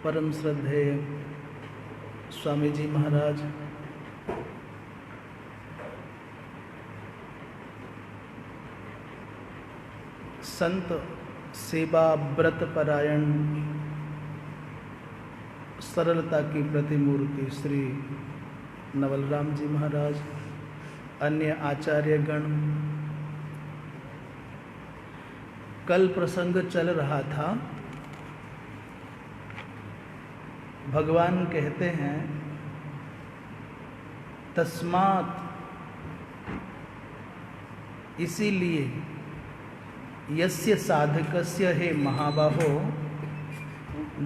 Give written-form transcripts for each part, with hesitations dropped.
परम श्रद्धेय स्वामी जी महाराज, संत सेवा व्रत परायण सरलता की प्रतिमूर्ति श्री नवलराम जी महाराज, अन्य आचार्यगण, कल प्रसंग चल रहा था। भगवान कहते हैं तस्मात्, इसीलिए यस्य साधकस्य, हे महाबाहो,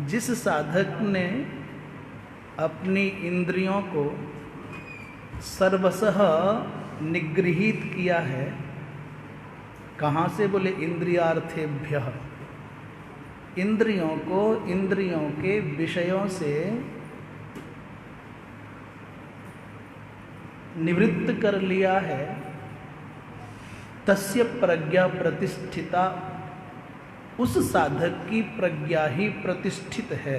जिस साधक ने अपनी इंद्रियों को सर्वशः निगृहीत किया है। कहाँ से? बोले इंद्रियार्थेभ्यः, इंद्रियों को इंद्रियों के विषयों से निवृत्त कर लिया है। तस्य प्रज्ञा प्रतिष्ठिता, उस साधक की प्रज्ञा ही प्रतिष्ठित है।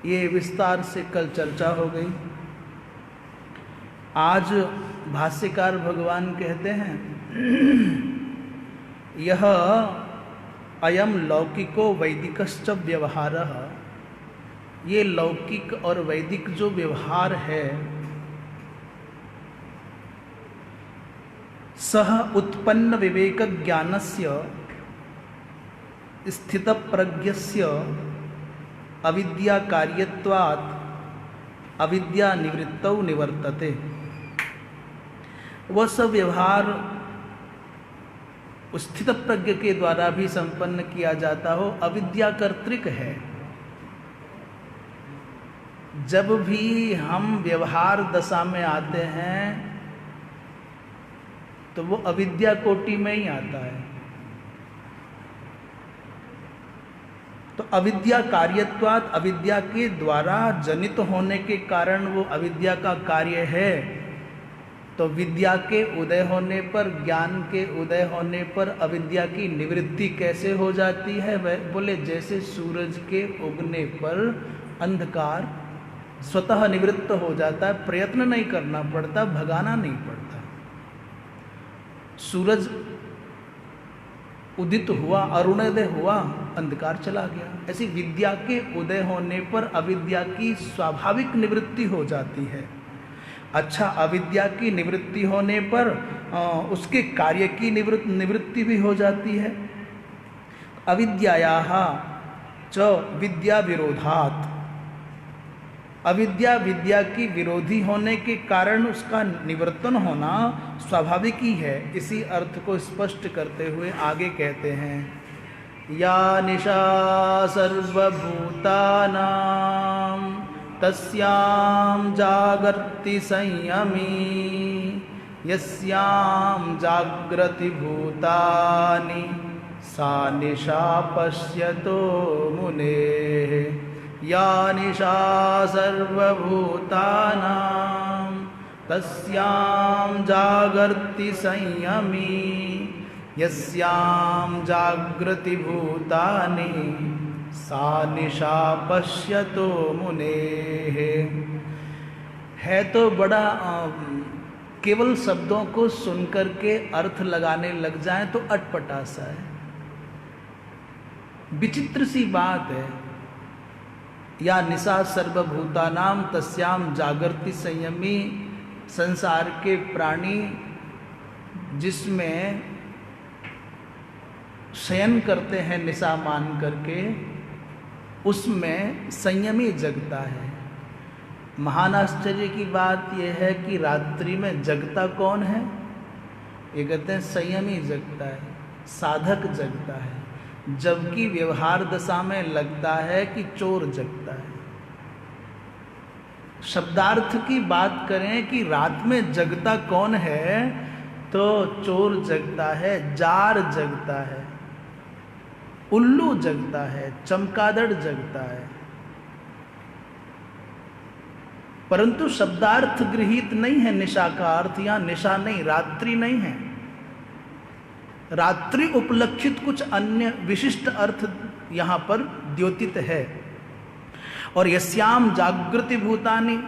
ये विस्तार से कल चर्चा हो गई। आज भाष्यकार भगवान कहते हैं यह अयम लौकिको वैदिकश्च व्यवहारः, ये लौकिक और वैदिक जो व्यवहार है, सह उत्पन्न विवेक ज्ञानस्य स्थित प्रज्ञस्य अविद्या कार्यत्वात् अविद्या निवृत्तौ निवर्तते। वह सब व्यवहार स्थित प्रज्ञ के द्वारा भी संपन्न किया जाता हो, अविद्या कर्तृक है। जब भी हम व्यवहार दशा में आते हैं तो वो अविद्या कोटि में ही आता है। तो अविद्या कार्यत्वात्, अविद्या के द्वारा जनित होने के कारण वो अविद्या का कार्य है। तो विद्या के उदय होने पर, ज्ञान के उदय होने पर अविद्या की निवृत्ति कैसे हो जाती है? वह बोले जैसे सूरज के उगने पर अंधकार स्वतः निवृत्त हो जाता है, प्रयत्न नहीं करना पड़ता, भगाना नहीं पड़ता। सूरज उदित हुआ, अरुणोदय हुआ, अंधकार चला गया। ऐसी विद्या के उदय होने पर अविद्या की स्वाभाविक निवृत्ति हो जाती है। अच्छा, अविद्या की निवृत्ति होने पर उसके कार्य की निवृत्ति भी हो जाती है। अविद्यायाः च विद्या विरोधात्, अविद्या विद्या की विरोधी होने के कारण उसका निवर्तन होना स्वाभाविक ही है। इसी अर्थ को स्पष्ट करते हुए आगे कहते हैं, या निशा सर्वभूतानां तस्यां जागर्ति संयमी, यस्यां जाग्रति भूतानि सा निशा पश्यतो मुनेः। या निशा सर्वभूतानां तस्यां जागर्ति संयमी, यस्यां जाग्रति भूतानि सा निशा पश्यतो मुनेः। है तो बड़ा, केवल शब्दों को सुनकर के अर्थ लगाने लग जाएं तो अटपटा सा है, विचित्र सी बात है। या निशा सर्वभूतानां तस्याम जागर्ति संयमी, संसार के प्राणी जिसमें शयन करते हैं निशा मान करके, उसमें संयमी जगता है। महान आश्चर्य की बात यह है कि रात्रि में जगता कौन है? ये कहते हैं संयमी जगता है, साधक जगता है। जबकि व्यवहार दशा में लगता है कि चोर जगता है। शब्दार्थ की बात करें कि रात में जगता कौन है, तो चोर जगता है, जार जगता है, उल्लू जगता है, चमगादड़ जगता है। परंतु शब्दार्थ गृहीत नहीं है निशा का अर्थ, यहाँ निशा नहीं, रात्रि नहीं है। रात्रि उपलक्षित कुछ अन्य विशिष्ट अर्थ यहाँ पर द्योतित है। और यस्याम जागृति भूतानि,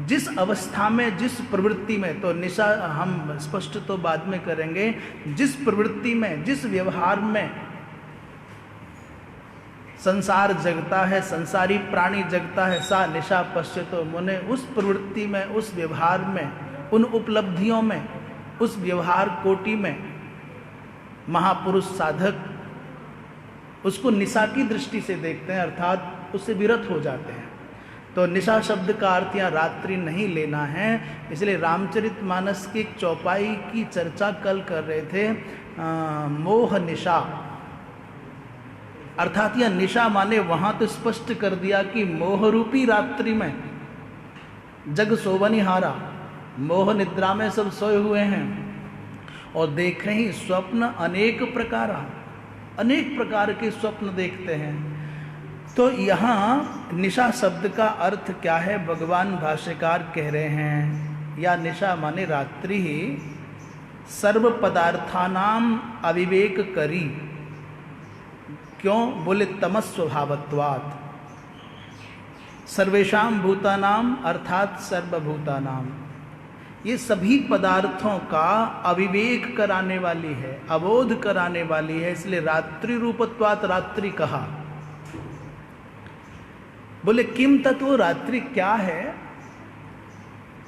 जिस अवस्था में, जिस प्रवृत्ति में, तो निशा हम स्पष्ट तो बाद में करेंगे, जिस प्रवृत्ति में, जिस व्यवहार में संसार जगता है, संसारी प्राणी जगता है, सा निशा पश्यतो मुने, उस प्रवृत्ति में, उस व्यवहार में, उन उपलब्धियों में, उस व्यवहार कोटि में महापुरुष साधक उसको निशा की दृष्टि से देखते हैं, अर्थात उससे विरत हो जाते हैं। तो निशा शब्द का अर्थ यहाँ रात्रि नहीं लेना है, इसलिए रामचरितमानस की एक चौपाई की चर्चा कल कर रहे थे। मोह निशा, अर्थात यह निशा माने वहां तो स्पष्ट कर दिया कि मोह रूपी रात्रि में जग सोवनिहारा, मोह निद्रा में सब सोए हुए हैं और देखें ही स्वप्न अनेक प्रकार के स्वप्न देखते हैं। तो यहाँ निशा शब्द का अर्थ क्या है, भगवान भाष्यकार कह रहे हैं, या निशा माने रात्रि ही सर्व पदार्थानाम अविवेक करी। क्यों? बोले तमस्वभावत्वात्, सर्वेषाम भूतानाम अर्थात सर्वभूतानाम, ये सभी पदार्थों का अविवेक कराने वाली है, अबोध कराने वाली है, इसलिए रात्रि रूपत्वात् रात्रि कहा। बोले किम तत्व, रात्रि क्या है,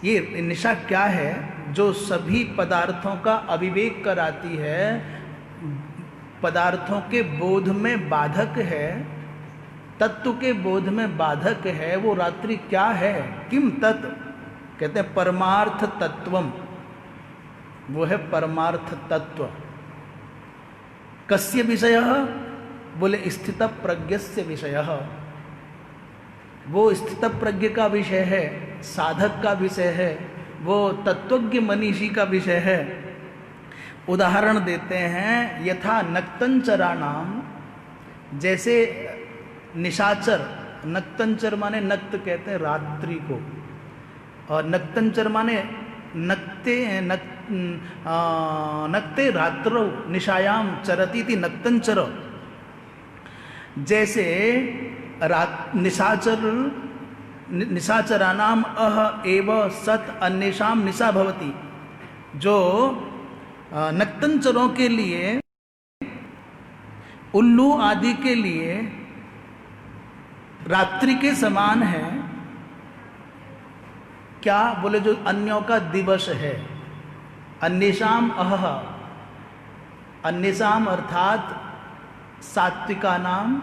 ये निशा क्या है जो सभी पदार्थों का अविवेक कराती है, पदार्थों के बोध में बाधक है, तत्व के बोध में बाधक है, वो रात्रि क्या है? किम तत्व, कहते हैं परमार्थ तत्वम, वो है परमार्थ तत्व। कस्य विषय? बोले स्थित प्रज्ञस्य विषय, वो स्थित प्रज्ञ का विषय है, साधक का विषय है, वो तत्वज्ञ मनीषी का विषय है। उदाहरण देते हैं, यथा नक्तंचराणाम, जैसे निशाचर, नक्तंचर माने नक्त कहते हैं रात्रि को, और नक्तंचर माने नक्ते रात्रौ निशायाम चरती थी नक्तंचर। जैसे निशाचराणाम अह एव सत अन्येषाम निशा भवति, जो नक्तंचरों के लिए, उल्लू आदि के लिए रात्रि के समान है। क्या? बोले जो अन्यों का दिवस है। अन्येषाम अह, अन्येषाम अर्थात सात्विका नाम,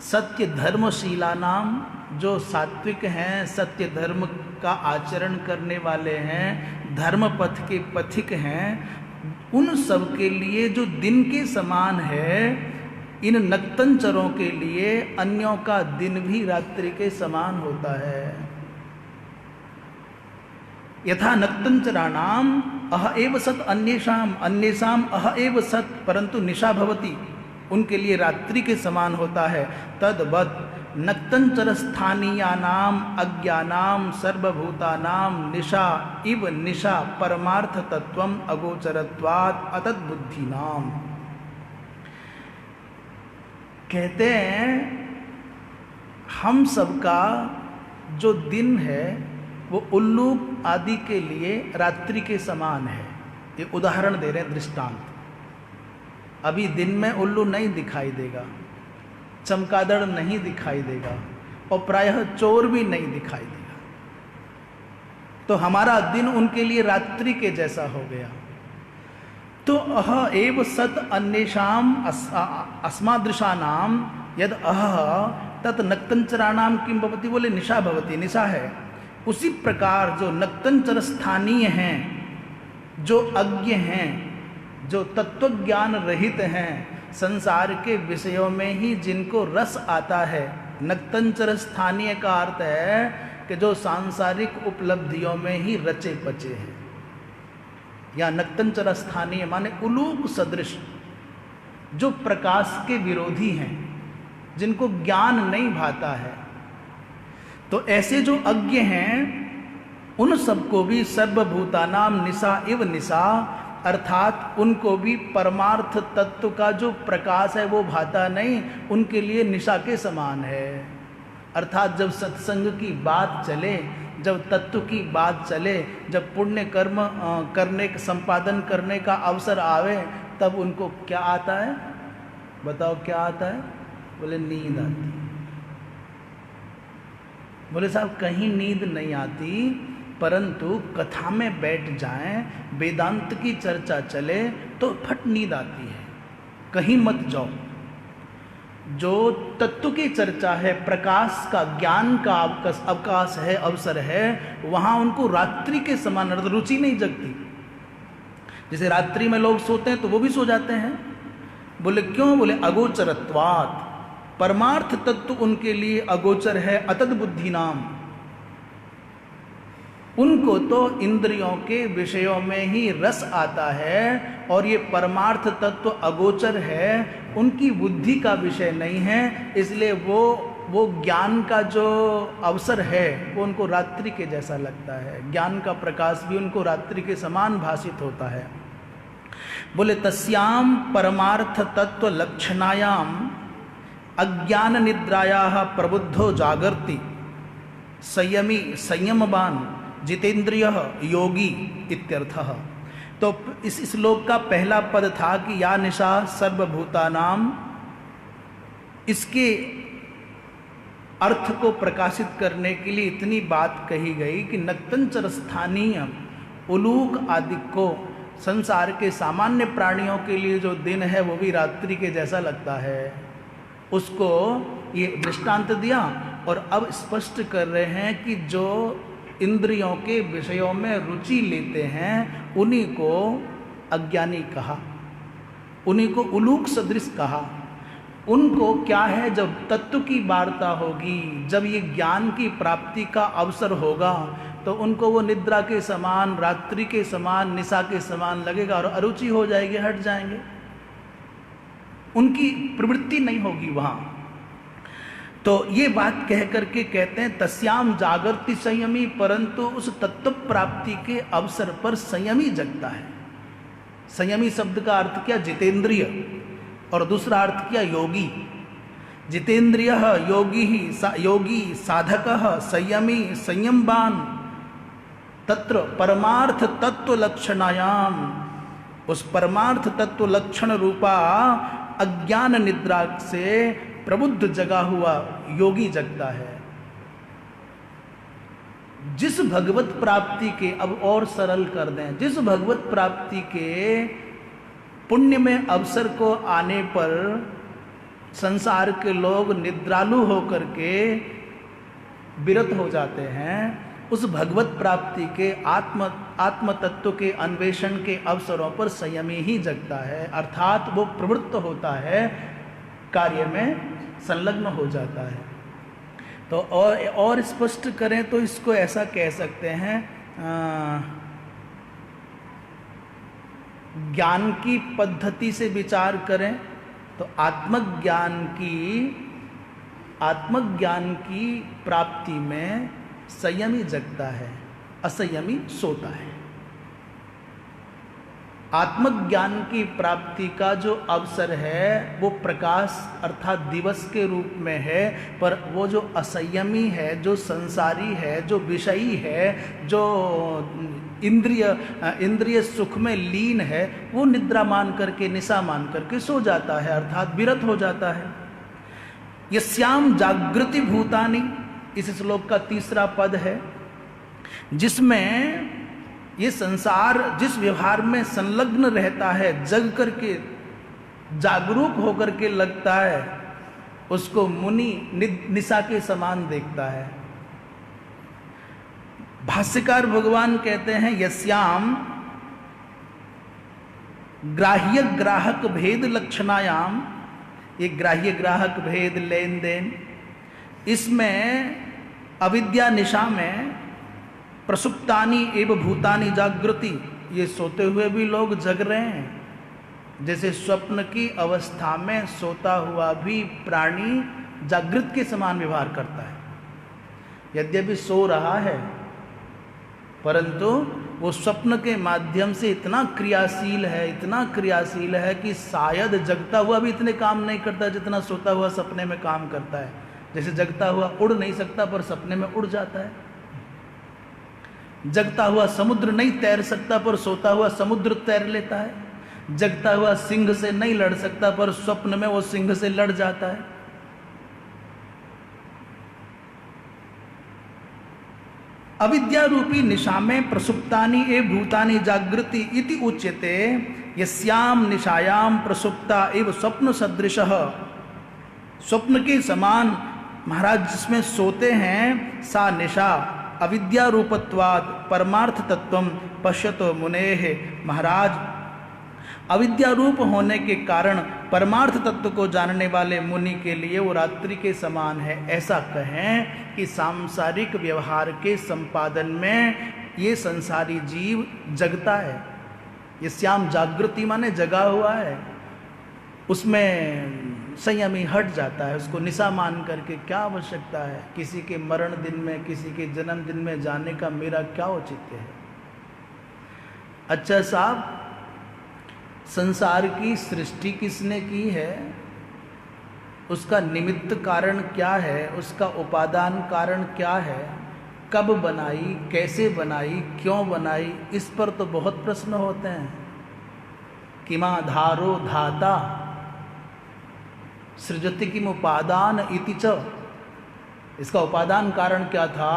सत्य धर्मशीला नाम, जो सात्विक हैं, सत्य धर्म का आचरण करने वाले हैं, धर्म पथ के पथिक हैं, उन सब के लिए जो दिन के समान है, इन नक्तंचरों के लिए अन्यों का दिन भी रात्रि के समान होता है। यथा नक्तंचराणाम अह एव सत अन्येषाम, अन्येषाम अह एव सत, परंतु निशा भवति, उनके लिए रात्रि के समान होता है। तद्वत् नक्तंचर स्थानीयानाम अज्ञानाम सर्वभूतानाम निशा इव निशा परमार्थ तत्वम अगोचरत्वात् अतत् बुद्धिनाम। कहते हैं हम सबका जो दिन है वो उल्लू आदि के लिए रात्रि के समान है। ये उदाहरण दे रहे हैं, दृष्टांत। अभी दिन में उल्लू नहीं दिखाई देगा, चमगादड़ नहीं दिखाई देगा, और प्रायः चोर भी नहीं दिखाई देगा, तो हमारा दिन उनके लिए रात्रि के जैसा हो गया। तो अह एव सत अन्येषाम अस्मादृशानाम यद अह तत् नक्तंचराणाम किम भवति, बोले निशा भवति, निशा है। उसी प्रकार जो नक्तंचर स्थानीय हैं, जो अज्ञ हैं, जो तत्वज्ञान रहित हैं, संसार के विषयों में ही जिनको रस आता है, नक्तंचर स्थानीय का अर्थ है कि जो सांसारिक उपलब्धियों में ही रचे पचे हैं, या नक्तंचर स्थानीय माने उलूक सदृश, जो प्रकाश के विरोधी हैं, जिनको ज्ञान नहीं भाता है। तो ऐसे जो अज्ञ हैं उन सबको भी सर्वभूतानाम निशा इव निशा, अर्थात उनको भी परमार्थ तत्व का जो प्रकाश है वो भाता नहीं, उनके लिए निशा के समान है। अर्थात जब सत्संग की बात चले, जब तत्व की बात चले, जब पुण्य कर्म करने संपादन करने का अवसर आवे, तब उनको क्या आता है? बताओ क्या आता है? बोले नींद आती। बोले साहब कहीं नींद नहीं आती, परंतु कथा में बैठ जाएं, वेदांत की चर्चा चले तो फट नींद आती है। कहीं मत जाओ। जो तत्व की चर्चा है, प्रकाश का, ज्ञान का अवकाश है, अवसर है, वहां उनको रात्रि के समान रुचि नहीं जगती। जैसे रात्रि में लोग सोते हैं तो वो भी सो जाते हैं। बोले क्यों? बोले अगोचरत्वात्, परमार्थ तत्व उनके लिए अगोचर है। अतद बुद्धि नाम, उनको तो इंद्रियों के विषयों में ही रस आता है और ये परमार्थ तत्व अगोचर है, उनकी बुद्धि का विषय नहीं है। इसलिए वो ज्ञान का जो अवसर है वो उनको रात्रि के जैसा लगता है। ज्ञान का प्रकाश भी उनको रात्रि के समान भासित होता है। बोले तस्याम परमार्थ तत्व लक्षणायाम अज्ञान निद्रायाः प्रबुद्धो जागर्ति संयमी संयमवान जितेंद्रियः योगी इत्यर्थः। तो इस श्लोक का पहला पद था कि या निशा सर्वभूतानाम, इसके अर्थ को प्रकाशित करने के लिए इतनी बात कही गई कि नक्तंचर स्थानीय उलूक आदि को, संसार के सामान्य प्राणियों के लिए जो दिन है वो भी रात्रि के जैसा लगता है, उसको ये दृष्टांत दिया। और अब स्पष्ट कर रहे हैं कि जो इंद्रियों के विषयों में रुचि लेते हैं उन्हीं को अज्ञानी कहा, उन्हीं को उलूक सदृश कहा। उनको क्या है, जब तत्व की वार्ता होगी, जब ये ज्ञान की प्राप्ति का अवसर होगा, तो उनको वो निद्रा के समान, रात्रि के समान, निशा के समान लगेगा और अरुचि हो जाएगी, हट जाएंगे, उनकी प्रवृत्ति नहीं होगी वहां। तो ये बात कह करके कहते हैं तस्याम जागृति संयमी, परंतु उस तत्व प्राप्ति के अवसर पर संयमी जगता है। संयमी शब्द का अर्थ क्या? जितेंद्रिय, और दूसरा अर्थ क्या? योगी। जितेंद्रिय योगी ही योगी साधक संयमी संयमवान तत्र परमार्थ तत्व लक्षणायाम, उस परमार्थ तत्व लक्षण रूपा अज्ञान निद्रा से प्रबुद्ध जगा हुआ योगी जगता है। जिस भगवत प्राप्ति के, अब और सरल कर दें, जिस भगवत प्राप्ति के पुण्य में अवसर को आने पर संसार के लोग निद्रालु होकर के विरत हो जाते हैं, उस भगवत प्राप्ति के आत्म तत्व के अन्वेषण के अवसरों पर संयमी ही जगता है। अर्थात वो प्रवृत्त होता है, कार्य में संलग्न हो जाता है। तो और स्पष्ट करें तो इसको ऐसा कह सकते हैं, ज्ञान की पद्धति से विचार करें तो आत्मज्ञान की प्राप्ति में संयमी जगता है, असंयमी सोता है। आत्मज्ञान की प्राप्ति का जो अवसर है वो प्रकाश अर्थात दिवस के रूप में है, पर वो जो असंयमी है, जो संसारी है, जो विषयी है, जो इंद्रिय सुख में लीन है, वो निद्रा मान करके, निशा मान करके सो जाता है, अर्थात विरत हो जाता है। यस्याम जागृति भूतानि, इस श्लोक का तीसरा पद है, जिसमें ये संसार जिस व्यवहार में संलग्न रहता है, जग करके जागरूक होकर के लगता है, उसको मुनि निशा के समान देखता है। भाष्यकार भगवान कहते हैं यस्याम ग्राह्य ग्राहक भेद लक्षणायाम, ये ग्राह्य ग्राहक भेद लेन देन, इसमें अविद्या निशा में प्रसुप्तानि एव भूतानि जागृति, ये सोते हुए भी लोग जग रहे हैं। जैसे स्वप्न की अवस्था में सोता हुआ भी प्राणी जागृत के समान व्यवहार करता है, यद्यपि सो रहा है, परंतु वो स्वप्न के माध्यम से इतना क्रियाशील है कि शायद जगता हुआ भी इतने काम नहीं करता जितना सोता हुआ सपने में काम करता है। जैसे जगता हुआ उड़ नहीं सकता पर सपने में उड़ जाता है, जगता हुआ समुद्र नहीं तैर सकता पर सोता हुआ समुद्र तैर लेता है, जगता हुआ सिंह से नहीं लड़ सकता पर स्वप्न में वो सिंह से लड़ जाता है। अविद्या रूपी निशा में प्रसुप्तानि एव भूतानि जागृति इति उच्यते। यस्याम निशायाम प्रसुप्ता एव स्वप्न सदृशः, स्वप्न के समान महाराज जिसमें सोते हैं, सा निशा अविद्या रूपत्वात् परमार्थ तत्वम पश्यतो मुनेः। महाराज अविद्या रूप होने के कारण परमार्थ तत्व को जानने वाले मुनि के लिए वो रात्रि के समान है। ऐसा कहें कि सांसारिक व्यवहार के संपादन में ये संसारी जीव जगता है। ये श्याम जागृति माने जगा हुआ है, उसमें संयमी हट जाता है। उसको निशा मान करके क्या आवश्यकता है, किसी के मरण दिन में, किसी के जन्मदिन में जाने का मेरा क्या औचित्य है। अच्छा साहब, संसार की सृष्टि किसने की है, उसका निमित्त कारण क्या है, उसका उपादान कारण क्या है, कब बनाई, कैसे बनाई, क्यों बनाई, इस पर तो बहुत प्रश्न होते हैं। किमा धारो धाता सृजति किम उपादान इति च, इसका उपादान कारण क्या था,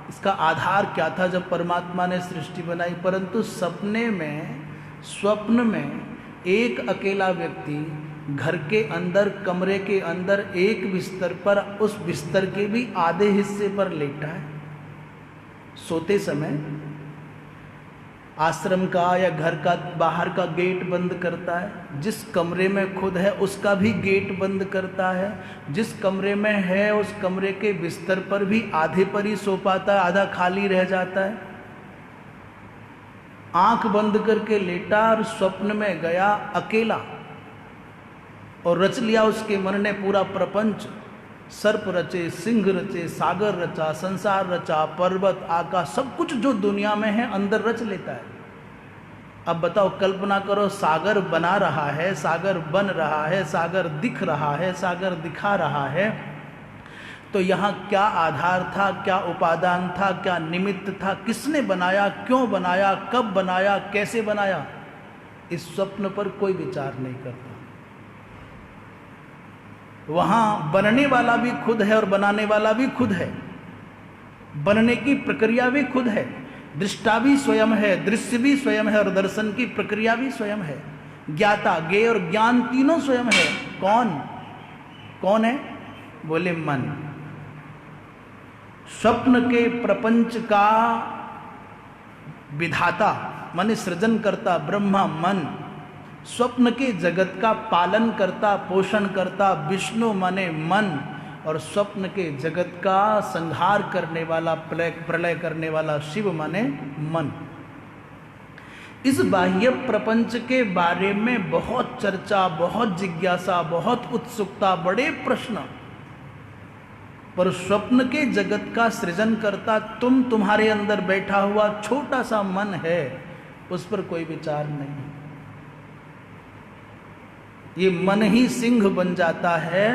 इसका आधार क्या था जब परमात्मा ने सृष्टि बनाई। परंतु सपने में, स्वप्न में एक अकेला व्यक्ति घर के अंदर, कमरे के अंदर एक बिस्तर पर, उस बिस्तर के भी आधे हिस्से पर लेटा है। सोते समय आश्रम का या घर का बाहर का गेट बंद करता है, जिस कमरे में खुद है उसका भी गेट बंद करता है, जिस कमरे में है उस कमरे के बिस्तर पर भी आधे पर ही सो पाता है, आधा खाली रह जाता है। आंख बंद करके लेटा और स्वप्न में गया अकेला, और रच लिया उसके मन ने पूरा प्रपंच। सर्प रचे, सिंह रचे, सागर रचा, संसार रचा, पर्वत, आकाश, सब कुछ जो दुनिया में है अंदर रच लेता है। अब बताओ, कल्पना करो, सागर बना रहा है, सागर बन रहा है, सागर दिख रहा है, सागर दिखा रहा है, तो यहाँ क्या आधार था, क्या उपादान था, क्या निमित्त था, किसने बनाया, क्यों बनाया, कब बनाया, कैसे बनाया, इस स्वप्न पर कोई विचार नहीं करता। वहां बनने वाला भी खुद है और बनाने वाला भी खुद है, बनने की प्रक्रिया भी खुद है, दृष्टा भी स्वयं है, दृश्य भी स्वयं है, और दर्शन की प्रक्रिया भी स्वयं है। ज्ञाता, ज्ञेय और ज्ञान तीनों स्वयं है। कौन कौन है? बोले मन। स्वप्न के प्रपंच का विधाता माने सृजन करता ब्रह्मा मन, स्वप्न के जगत का पालन करता, पोषण करता विष्णु माने मन, और स्वप्न के जगत का संहार करने वाला, प्रलय करने वाला शिव माने मन। इस बाह्य प्रपंच के बारे में बहुत चर्चा, बहुत जिज्ञासा, बहुत उत्सुकता, बड़े प्रश्न, पर स्वप्न के जगत का सृजन करता तुम्हारे अंदर बैठा हुआ छोटा सा मन है, उस पर कोई विचार नहीं। ये मन ही सिंह बन जाता है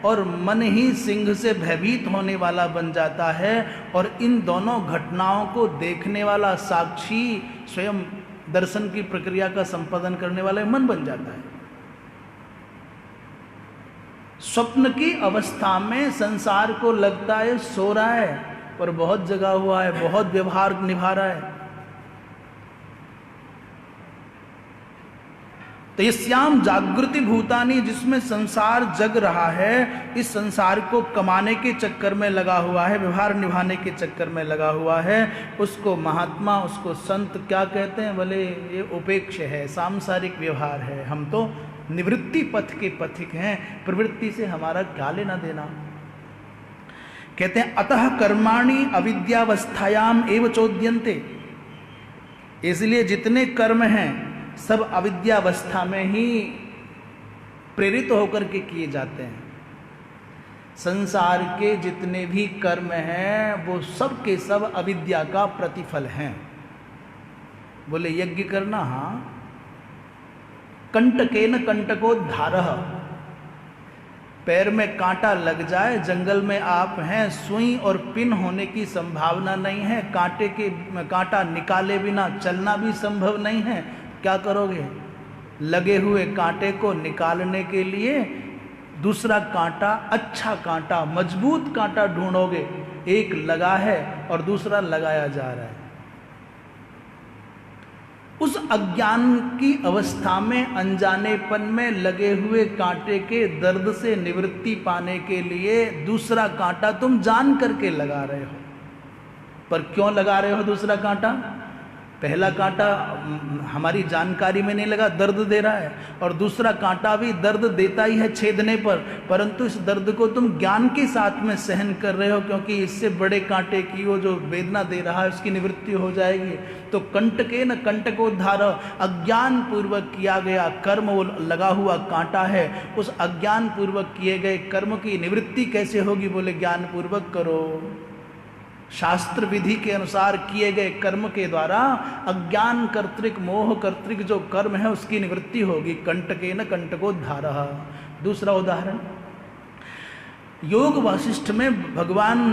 और मन ही सिंह से भयभीत होने वाला बन जाता है, और इन दोनों घटनाओं को देखने वाला साक्षी स्वयं दर्शन की प्रक्रिया का संपादन करने वाला मन बन जाता है। स्वप्न की अवस्था में संसार को लगता है सो रहा है, पर बहुत जगा हुआ है, बहुत व्यवहार निभा रहा है। तो ये श्याम जागृति भूतानी, जिसमें संसार जग रहा है, इस संसार को कमाने के चक्कर में लगा हुआ है, व्यवहार निभाने के चक्कर में लगा हुआ है, उसको महात्मा, उसको संत क्या कहते हैं? बोले ये उपेक्ष है, सांसारिक व्यवहार है, हम तो निवृत्ति पथ के पथिक हैं, प्रवृत्ति से हमारा क्या लेना देना। कहते हैं अतः कर्माणि अविद्यावस्थायाम एव चोद्यन्ते, इसलिए जितने कर्म हैं सब अविद्यावस्था में ही प्रेरित होकर के किए जाते हैं। संसार के जितने भी कर्म हैं वो सब के सब अविद्या का प्रतिफल हैं। बोले यज्ञ करना, हाँ, कंटकेन कंटकोद्धारः, पैर में कांटा लग जाए, जंगल में आप हैं, सुई और पिन होने की संभावना नहीं है, कांटा निकाले बिना चलना भी संभव नहीं है, क्या करोगे? लगे हुए कांटे को निकालने के लिए दूसरा कांटा, अच्छा कांटा, मजबूत कांटा ढूंढोगे। एक लगा है और दूसरा लगाया जा रहा है। उस अज्ञान की अवस्था में, अनजानेपन में लगे हुए कांटे के दर्द से निवृत्ति पाने के लिए दूसरा कांटा तुम जान करके लगा रहे हो। पर क्यों लगा रहे हो दूसरा कांटा? पहला कांटा हमारी जानकारी में नहीं लगा, दर्द दे रहा है, और दूसरा कांटा भी दर्द देता ही है छेदने पर, परंतु इस दर्द को तुम ज्ञान के साथ में सहन कर रहे हो, क्योंकि इससे बड़े कांटे की वो जो वेदना दे रहा है उसकी निवृत्ति हो जाएगी। तो कंटके न कंटकोद्धार, अज्ञान पूर्वक किया गया कर्म वो लगा हुआ कांटा है, उस अज्ञान पूर्वक किए गए कर्म की निवृत्ति कैसे होगी? बोले ज्ञान पूर्वक करो। शास्त्र विधि के अनुसार किए गए कर्म के द्वारा अज्ञान कर्तृक, मोह कर्तृक जो कर्म है उसकी निवृत्ति होगी। कंटकेन कंटकोद्धारः। दूसरा उदाहरण, योग वासिष्ठ में भगवान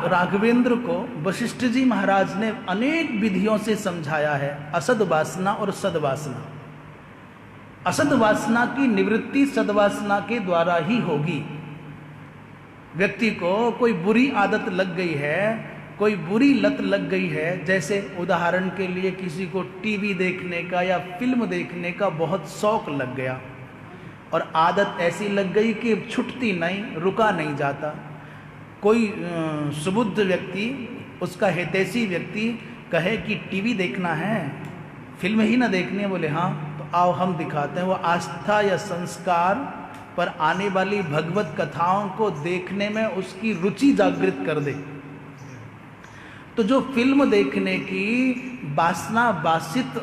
राघवेंद्र को वशिष्ठ जी महाराज ने अनेक विधियों से समझाया है, असद वासना और सद्वासना। असद वासना की निवृत्ति सद्वासना के द्वारा ही होगी। व्यक्ति को कोई बुरी आदत लग गई है, कोई बुरी लत लग गई है, जैसे उदाहरण के लिए किसी को टीवी देखने का या फिल्म देखने का बहुत शौक लग गया और आदत ऐसी लग गई कि छूटती नहीं, रुका नहीं जाता। कोई सुबुद्ध व्यक्ति, उसका हितैषी व्यक्ति कहे कि टीवी देखना है, फिल्म ही ना देखनी है, बोले हाँ तो आओ हम दिखाते हैं। वो आस्था या संस्कार पर आने वाली भगवत कथाओं को देखने में उसकी रुचि जागृत कर दे। तो जो फिल्म देखने की वासना, वासित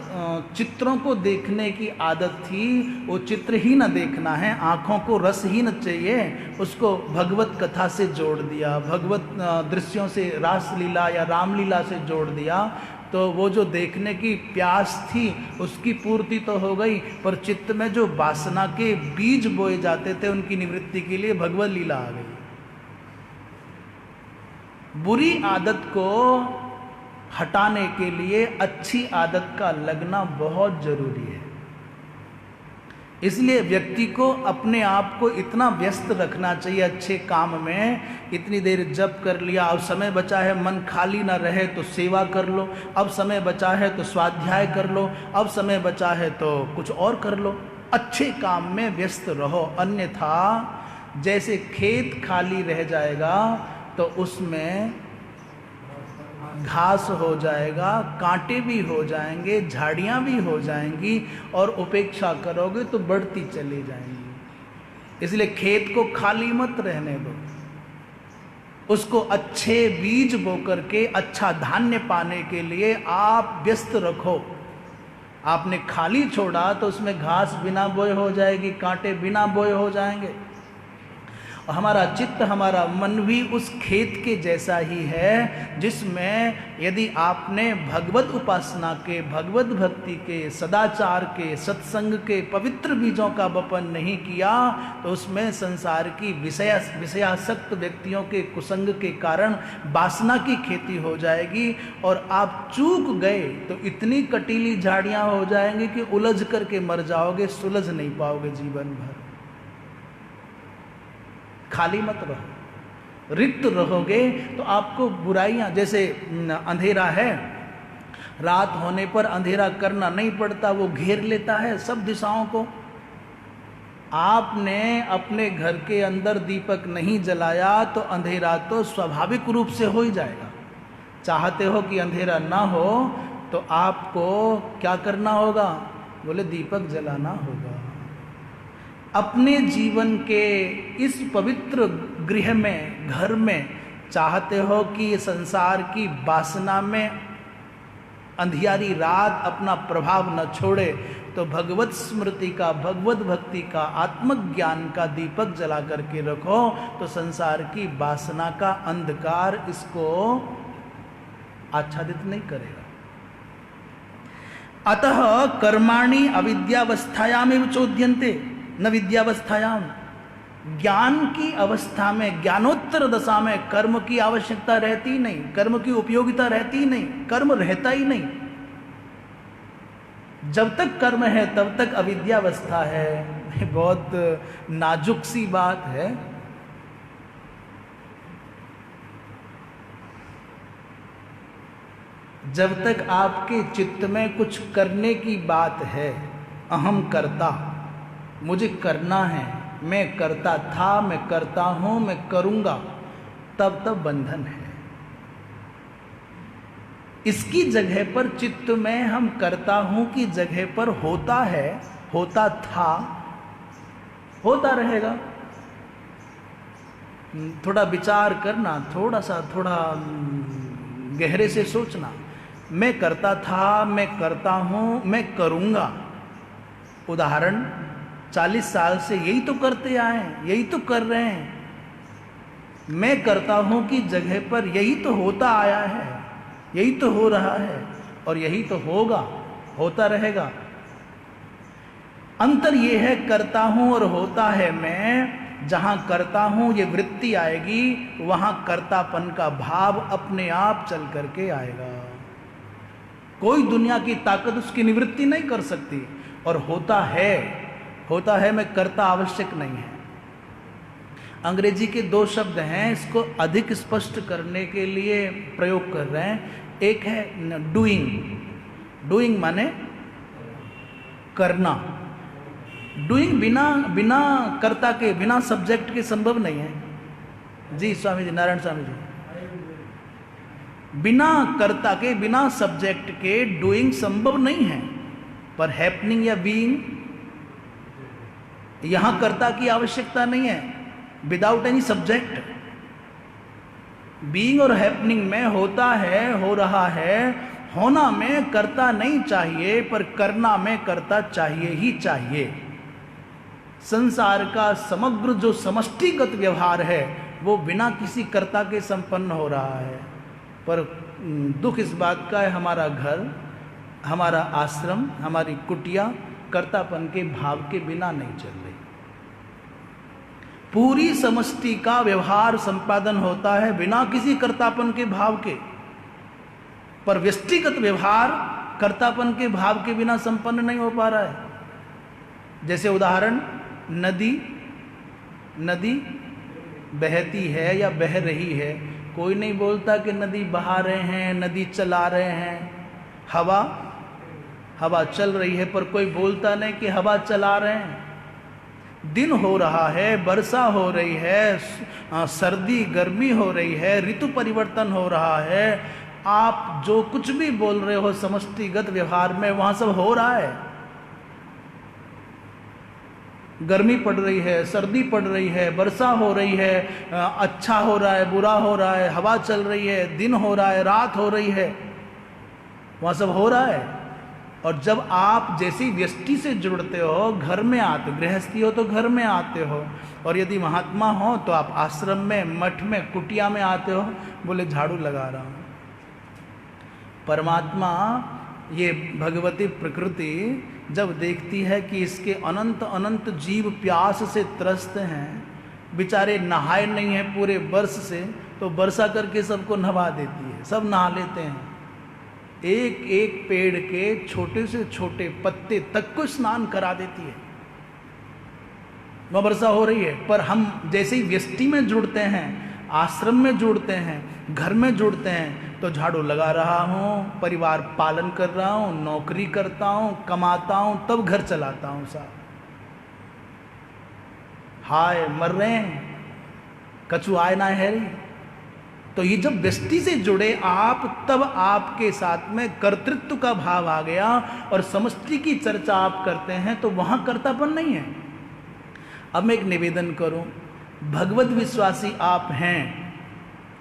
चित्रों को देखने की आदत थी, वो चित्र ही न देखना है, आँखों को रस ही न चाहिए, उसको भगवत कथा से जोड़ दिया, भगवत दृश्यों से, रासलीला या रामलीला से जोड़ दिया। तो वो जो देखने की प्यास थी उसकी पूर्ति तो हो गई, पर चित्त में जो वासना के बीज बोए जाते थे उनकी निवृत्ति के लिए भगवत लीला आ गई। बुरी आदत को हटाने के लिए अच्छी आदत का लगना बहुत जरूरी है। इसलिए व्यक्ति को अपने आप को इतना व्यस्त रखना चाहिए अच्छे काम में। इतनी देर जप कर लिया, अब समय बचा है, मन खाली ना रहे तो सेवा कर लो, अब समय बचा है तो स्वाध्याय कर लो, अब समय बचा है तो कुछ और कर लो। अच्छे काम में व्यस्त रहो, अन्यथा जैसे खेत खाली रह जाएगा तो उसमें घास हो जाएगा, कांटे भी हो जाएंगे, झाड़ियाँ भी हो जाएंगी, और उपेक्षा करोगे तो बढ़ती चली जाएंगी। इसलिए खेत को खाली मत रहने दो, उसको अच्छे बीज बो करके अच्छा धान्य पाने के लिए आप व्यस्त रखो। आपने खाली छोड़ा तो उसमें घास बिना बोए हो जाएगी, कांटे बिना बोए हो जाएंगे। और हमारा चित्त, हमारा मन भी उस खेत के जैसा ही है, जिसमें यदि आपने भगवत उपासना के, भगवत भक्ति के, सदाचार के, सत्संग के पवित्र बीजों का वपन नहीं किया तो उसमें संसार की विषयासक्त व्यक्तियों के कुसंग के कारण वासना की खेती हो जाएगी, और आप चूक गए तो इतनी कटीली झाड़ियाँ हो जाएंगी कि उलझ करके मर जाओगे, सुलझ नहीं पाओगे जीवन भर। खाली मत रहो, रिक्त रहोगे तो आपको बुराइयां, जैसे अंधेरा है, रात होने पर अंधेरा करना नहीं पड़ता, वो घेर लेता है सब दिशाओं को। आपने अपने घर के अंदर दीपक नहीं जलाया तो अंधेरा तो स्वाभाविक रूप से हो ही जाएगा। चाहते हो कि अंधेरा ना हो तो आपको क्या करना होगा? बोले दीपक जलाना होगा। अपने जीवन के इस पवित्र गृह में, घर में चाहते हो कि संसार की वासना में अंधियारी रात अपना प्रभाव न छोड़े, तो भगवत स्मृति का, भगवत भक्ति का, आत्मज्ञान का दीपक जला करके रखो, तो संसार की वासना का अंधकार इसको आच्छादित नहीं करेगा। अतः कर्माणि अविद्यावस्थायामेव चोद्यन्ते न विद्यावस्थायाम। ज्ञान की अवस्था में, ज्ञानोत्तर दशा में कर्म की आवश्यकता रहती ही नहीं, कर्म की उपयोगिता रहती ही नहीं, कर्म रहता ही नहीं। जब तक कर्म है तब तक अविद्यावस्था है। बहुत नाजुक सी बात है। जब तक आपके चित्त में कुछ करने की बात है, अहम करता, मुझे करना है, मैं करता था, मैं करता हूं, मैं करूंगा, तब तब बंधन है। इसकी जगह पर चित्त में हम करता हूं की जगह पर होता है, होता था, होता रहेगा। थोड़ा विचार करना, थोड़ा गहरे से सोचना। मैं करता था, मैं करता हूं, मैं करूंगा। उदाहरण, 40 साल से यही तो करते आए हैं, यही तो कर रहे हैं। मैं करता हूं की जगह पर यही तो होता आया है, यही तो हो रहा है, और यही तो होगा, होता रहेगा। अंतर यह है, करता हूं और होता है मैं। जहां करता हूं ये वृत्ति आएगी, वहां कर्तापन का भाव अपने आप चल करके आएगा। कोई दुनिया की ताकत उसकी निवृत्ति नहीं कर सकती। और होता है मैं करता आवश्यक नहीं है। अंग्रेजी के 2 शब्द हैं, इसको अधिक स्पष्ट करने के लिए प्रयोग कर रहे हैं। एक है डूइंग। डूइंग माने करना। डूइंग बिना कर्ता के, बिना सब्जेक्ट के संभव नहीं है। जी स्वामी जी, नारायण स्वामी जी, बिना कर्ता के, बिना सब्जेक्ट के डूइंग संभव नहीं है। पर हैपनिंग या बीइंग, यहां कर्ता की आवश्यकता नहीं है। विदाउट एनी सब्जेक्ट, बीइंग और हैपनिंग में होता है, हो रहा है। होना में कर्ता नहीं चाहिए, पर करना में कर्ता चाहिए ही चाहिए। संसार का समग्र जो समष्टिगत व्यवहार है वो बिना किसी कर्ता के संपन्न हो रहा है। पर दुख इस बात का है, हमारा घर, हमारा आश्रम, हमारी कुटिया कर्तापन के भाव के बिना नहीं चल रही। पूरी समष्टि का व्यवहार संपादन होता है बिना किसी कर्तापन के भाव के, पर व्यष्टिगत व्यवहार कर्तापन के भाव के बिना संपन्न नहीं हो पा रहा है। जैसे उदाहरण, नदी बहती है या बह रही है, कोई नहीं बोलता कि नदी बहा रहे हैं, नदी चला रहे हैं। हवा चल रही है, पर कोई बोलता नहीं कि हवा चला रहे हैं। दिन हो रहा है, वर्षा हो रही है, सर्दी गर्मी हो रही है, ऋतु परिवर्तन हो रहा है। आप जो कुछ भी बोल रहे हो समष्टिगत व्यवहार में, वहां सब हो रहा है। गर्मी पड़ रही है, सर्दी पड़ रही है, वर्षा हो रही है, अच्छा हो रहा है, बुरा हो रहा है, हवा चल रही है, दिन हो रहा है, रात हो रही है, वहां सब हो रहा है। और जब आप जैसी व्यष्टि से जुड़ते हो, घर में आते, गृहस्थी हो तो घर में आते हो, और यदि महात्मा हो तो आप आश्रम में, मठ में, कुटिया में आते हो, बोले झाड़ू लगा रहा हूं। परमात्मा, ये भगवती प्रकृति जब देखती है कि इसके अनंत अनंत जीव प्यास से त्रस्त हैं, बेचारे नहाए नहीं हैं पूरे वर्ष से, तो वर्षा करके सबको नहवा देती है, सब नहा लेते हैं। एक एक पेड़ के छोटे से छोटे पत्ते तक को स्नान करा देती है, वह वर्षा हो रही है। पर हम जैसे ही व्यष्टि में जुड़ते हैं, आश्रम में जुड़ते हैं, घर में जुड़ते हैं, तो झाड़ू लगा रहा हूँ, परिवार पालन कर रहा हूँ, नौकरी करता हूँ, कमाता हूँ, तब घर चलाता हूँ साहब। हाय मर रहे हैं, कछु आए ना है। तो ये जब व्यष्टि से जुड़े आप, तब आपके साथ में कर्तृत्व का भाव आ गया, और समष्टि की चर्चा आप करते हैं तो वहां कर्तापन नहीं है। अब मैं एक निवेदन करूं, भगवत विश्वासी आप हैं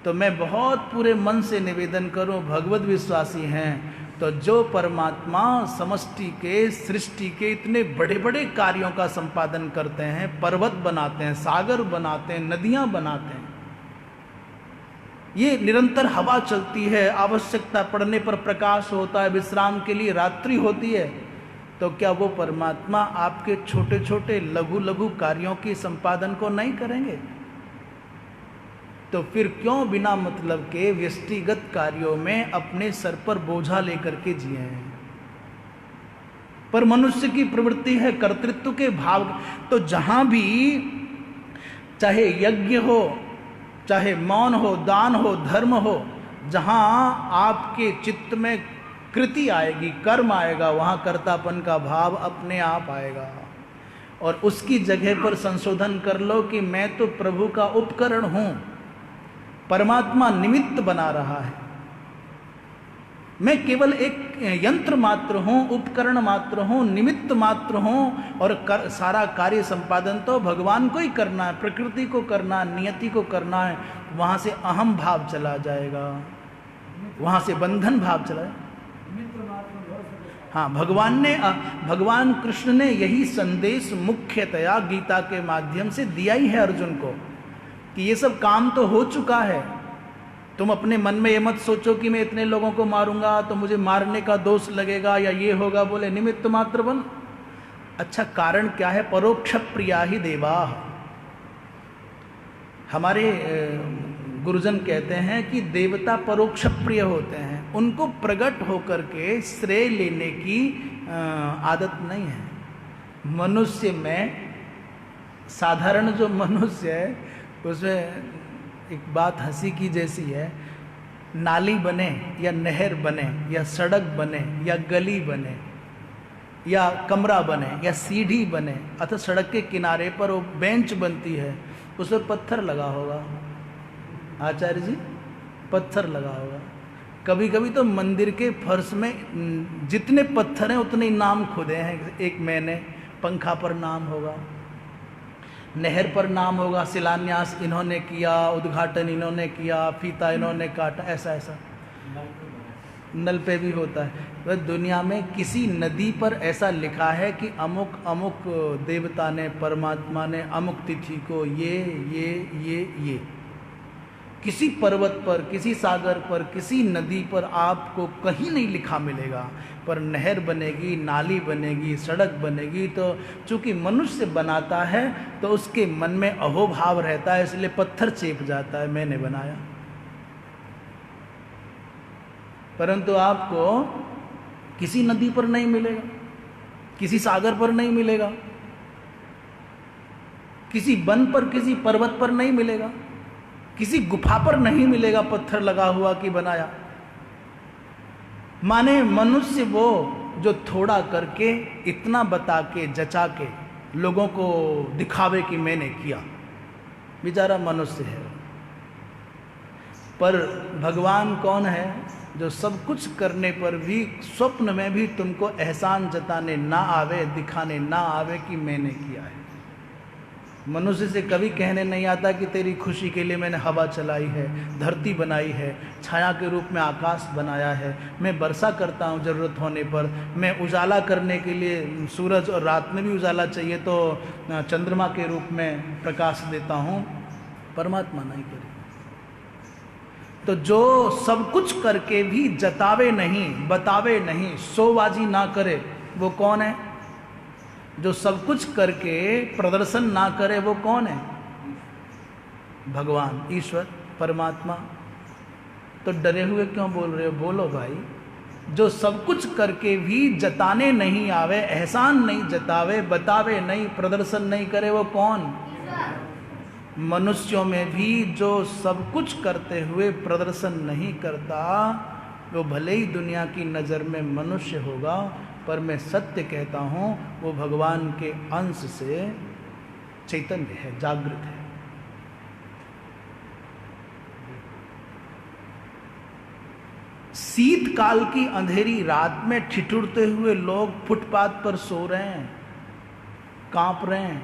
तो मैं बहुत पूरे मन से निवेदन करूं, भगवत विश्वासी हैं तो जो परमात्मा समष्टि के, सृष्टि के इतने बड़े बड़े कार्यों का संपादन करते हैं, पर्वत बनाते हैं, सागर बनाते हैं, नदियां बनाते हैं, ये निरंतर हवा चलती है, आवश्यकता पड़ने पर प्रकाश होता है, विश्राम के लिए रात्रि होती है, तो क्या वो परमात्मा आपके छोटे छोटे लघु लघु कार्यों के संपादन को नहीं करेंगे? तो फिर क्यों बिना मतलब के व्यष्टिगत कार्यों में अपने सर पर बोझा लेकर के जिए हैं? पर मनुष्य की प्रवृत्ति है कर्तृत्व के भाव। तो जहां भी चाहे यज्ञ हो, चाहे मौन हो, दान हो, धर्म हो, जहां आपके चित्त में कृति आएगी, कर्म आएगा, वहां कर्तापन का भाव अपने आप आएगा। और उसकी जगह पर संशोधन कर लो कि मैं तो प्रभु का उपकरण हूं, परमात्मा निमित्त बना रहा है, मैं केवल एक यंत्र मात्र हूं, उपकरण मात्र हूं, निमित्त मात्र हूं, और सारा कार्य संपादन तो भगवान को ही करना है, प्रकृति को करना है, नियति को करना है। वहां से अहम भाव चला जाएगा, वहां से बंधन भाव चला जाएगा। हाँ, भगवान कृष्ण ने यही संदेश मुख्यतया गीता के माध्यम से दिया ही है अर्जुन को, कि ये सब काम तो हो चुका है, तुम अपने मन में ये मत सोचो कि मैं इतने लोगों को मारूंगा तो मुझे मारने का दोष लगेगा या ये होगा। बोले निमित्त मात्र बन। अच्छा, कारण क्या है? परोक्ष प्रिया ही देवा। हमारे गुरुजन कहते हैं कि देवता परोक्ष प्रिय होते हैं, उनको प्रकट होकर के श्रेय लेने की आदत नहीं है। मनुष्य में, साधारण जो मनुष्य है उसमें एक बात हंसी की जैसी है, नाली बने या नहर बने या सड़क बने या गली बने या कमरा बने या सीढ़ी बने, अथवा सड़क के किनारे पर वो बेंच बनती है, उस पर पत्थर लगा होगा, आचार्य जी, पत्थर लगा होगा। कभी कभी तो मंदिर के फर्श में जितने पत्थर हैं उतने नाम खुदे हैं। एक मैंने, पंखा पर नाम होगा, नहर पर नाम होगा, शिलान्यास इन्होंने किया, उद्घाटन इन्होंने किया, फीता इन्होंने काटा, ऐसा ऐसा। नल पे भी होता है। वह दुनिया में किसी नदी पर ऐसा लिखा है कि अमुक अमुक देवता ने, परमात्मा ने अमुक तिथि को ये। किसी पर्वत पर, किसी सागर पर, किसी नदी पर आपको कहीं नहीं लिखा मिलेगा। पर नहर बनेगी, नाली बनेगी, सड़क बनेगी, तो चूंकि मनुष्य बनाता है तो उसके मन में अहोभाव रहता है, इसलिए पत्थर चेप जाता है, मैंने बनाया। परंतु आपको किसी नदी पर नहीं मिलेगा, किसी सागर पर नहीं मिलेगा, किसी वन पर, किसी पर्वत पर नहीं मिलेगा, किसी गुफा पर नहीं मिलेगा पत्थर लगा हुआ कि बनाया। माने मनुष्य वो जो थोड़ा करके, इतना बता के, जचा के लोगों को दिखावे कि मैंने किया, बेचारा मनुष्य है। पर भगवान कौन है? जो सब कुछ करने पर भी, स्वप्न में भी तुमको एहसान जताने ना आवे, दिखाने ना आवे कि मैंने किया है। मनुष्य से कभी कहने नहीं आता कि तेरी खुशी के लिए मैंने हवा चलाई है, धरती बनाई है, छाया के रूप में आकाश बनाया है, मैं वर्षा करता हूँ ज़रूरत होने पर, मैं उजाला करने के लिए सूरज, और रात में भी उजाला चाहिए तो चंद्रमा के रूप में प्रकाश देता हूँ। परमात्मा नहीं करे। तो जो सब कुछ करके भी जतावे नहीं, बतावे नहीं, शोबाजी ना करे, वो कौन है? जो सब कुछ करके प्रदर्शन ना करे, वो कौन है? भगवान, ईश्वर, परमात्मा। तो डरे हुए क्यों बोल रहे हो? बोलो भाई। जो सब कुछ करके भी जताने नहीं आवे, एहसान नहीं जतावे, बतावे नहीं, प्रदर्शन नहीं करे, वो कौन? मनुष्यों में भी जो सब कुछ करते हुए प्रदर्शन नहीं करता, वो भले ही दुनिया की नज़र में मनुष्य होगा, पर मैं सत्य कहता हूँ वो भगवान के अंश से चैतन्य है, जागृत है। शीतकाल की अंधेरी रात में ठिठुरते हुए लोग फुटपाथ पर सो रहे हैं, कांप रहे हैं,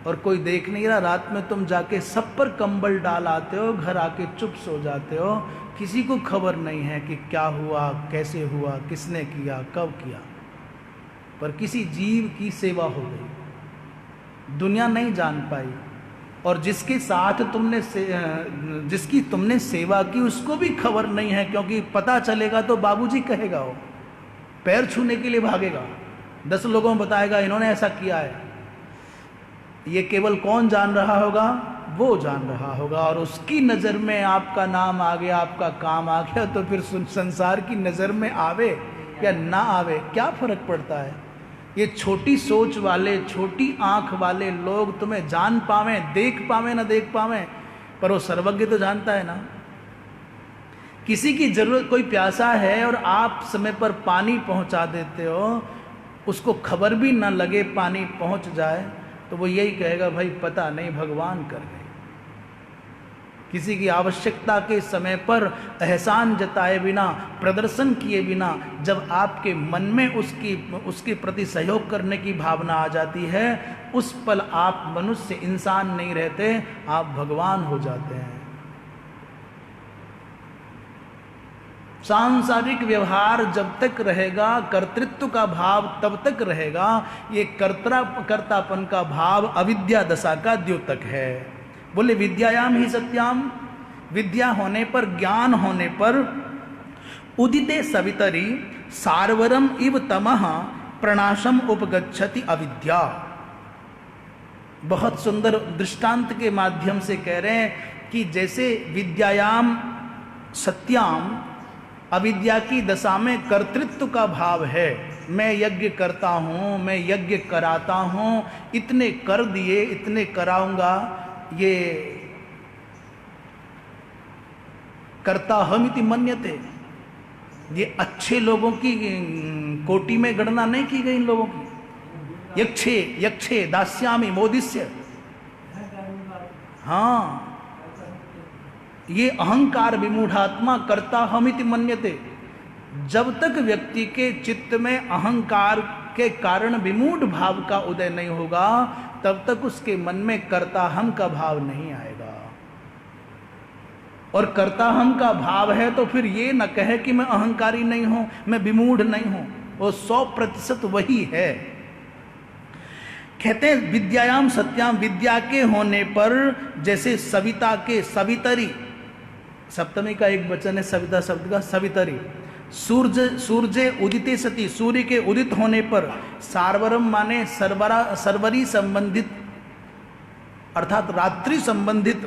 और कोई देख नहीं रहा। रात में तुम जाके सब पर कंबल डाल आते हो, घर आके चुप सो जाते हो, किसी को खबर नहीं है कि क्या हुआ, कैसे हुआ, किसने किया, कब किया। पर किसी जीव की सेवा हो गई, दुनिया नहीं जान पाई, और जिसके साथ जिसकी तुमने सेवा की उसको भी खबर नहीं है, क्योंकि पता चलेगा तो बाबूजी कहेगा, वो पैर छूने के लिए भागेगा। 10 लोगों में बताएगा इन्होंने ऐसा किया है। ये केवल कौन जान रहा होगा? वो जान रहा होगा। और उसकी नज़र में आपका नाम आ गया, आपका काम आ गया, तो फिर संसार की नज़र में आवे या ना आवे क्या फर्क पड़ता है? ये छोटी सोच वाले, छोटी आंख वाले लोग तुम्हें जान पावे, देख पावे ना देख पावे, पर वो सर्वज्ञ तो जानता है ना। किसी की जरूरत, कोई प्यासा है और आप समय पर पानी पहुंचा देते हो, उसको खबर भी ना लगे पानी पहुंच जाए, तो वो यही कहेगा भाई पता नहीं भगवान कर गए। किसी की आवश्यकता के समय पर एहसान जताए बिना, प्रदर्शन किए बिना जब आपके मन में उसके प्रति सहयोग करने की भावना आ जाती है, उस पल आप मनुष्य, इंसान नहीं रहते, आप भगवान हो जाते हैं। सांसारिक व्यवहार जब तक रहेगा, कर्तृत्व का भाव तब तक रहेगा। ये कर्तापन का भाव अविद्या दशा का द्योतक है। बोले विद्यायाम ही सत्याम, विद्या होने पर, ज्ञान होने पर, उदिते सवितरी सारवरम इव तमः प्रणाशम उपगच्छति अविद्या। बहुत सुंदर दृष्टांत के माध्यम से कह रहे हैं कि जैसे विद्यायाम सत्याम, अविद्या की दशा में कर्तृत्व का भाव है, मैं यज्ञ करता हूँ, मैं यज्ञ कराता हूँ, इतने कर दिए, इतने कराऊंगा, ये कर्ता हम इति मन्यते। ये अच्छे लोगों की कोटि में गणना नहीं की गई इन लोगों की। यक्षे यक्षे दास्यामि मोदिस्य, हाँ, ये अहंकार विमूढ़ात्मा कर्ता हम इति मन्यते। जब तक व्यक्ति के चित्त में अहंकार के कारण विमूढ़ भाव का उदय नहीं होगा, तब तक उसके मन में कर्ता हम का भाव नहीं आएगा। और कर्ता हम का भाव है तो फिर ये न कहे कि मैं अहंकारी नहीं हूं, मैं विमूढ़ नहीं हूं, वो 100% वही है। कहते हैं विद्यायाम सत्याम, विद्या के होने पर जैसे सविता के, सवितरी, सप्तमी का एक वचन है सविता शब्द का, सवितरी। सूर्य उदिते सती, सूर्य के उदित होने पर, सारवरम माने सर्वरी संबंधित, अर्थात रात्रि संबंधित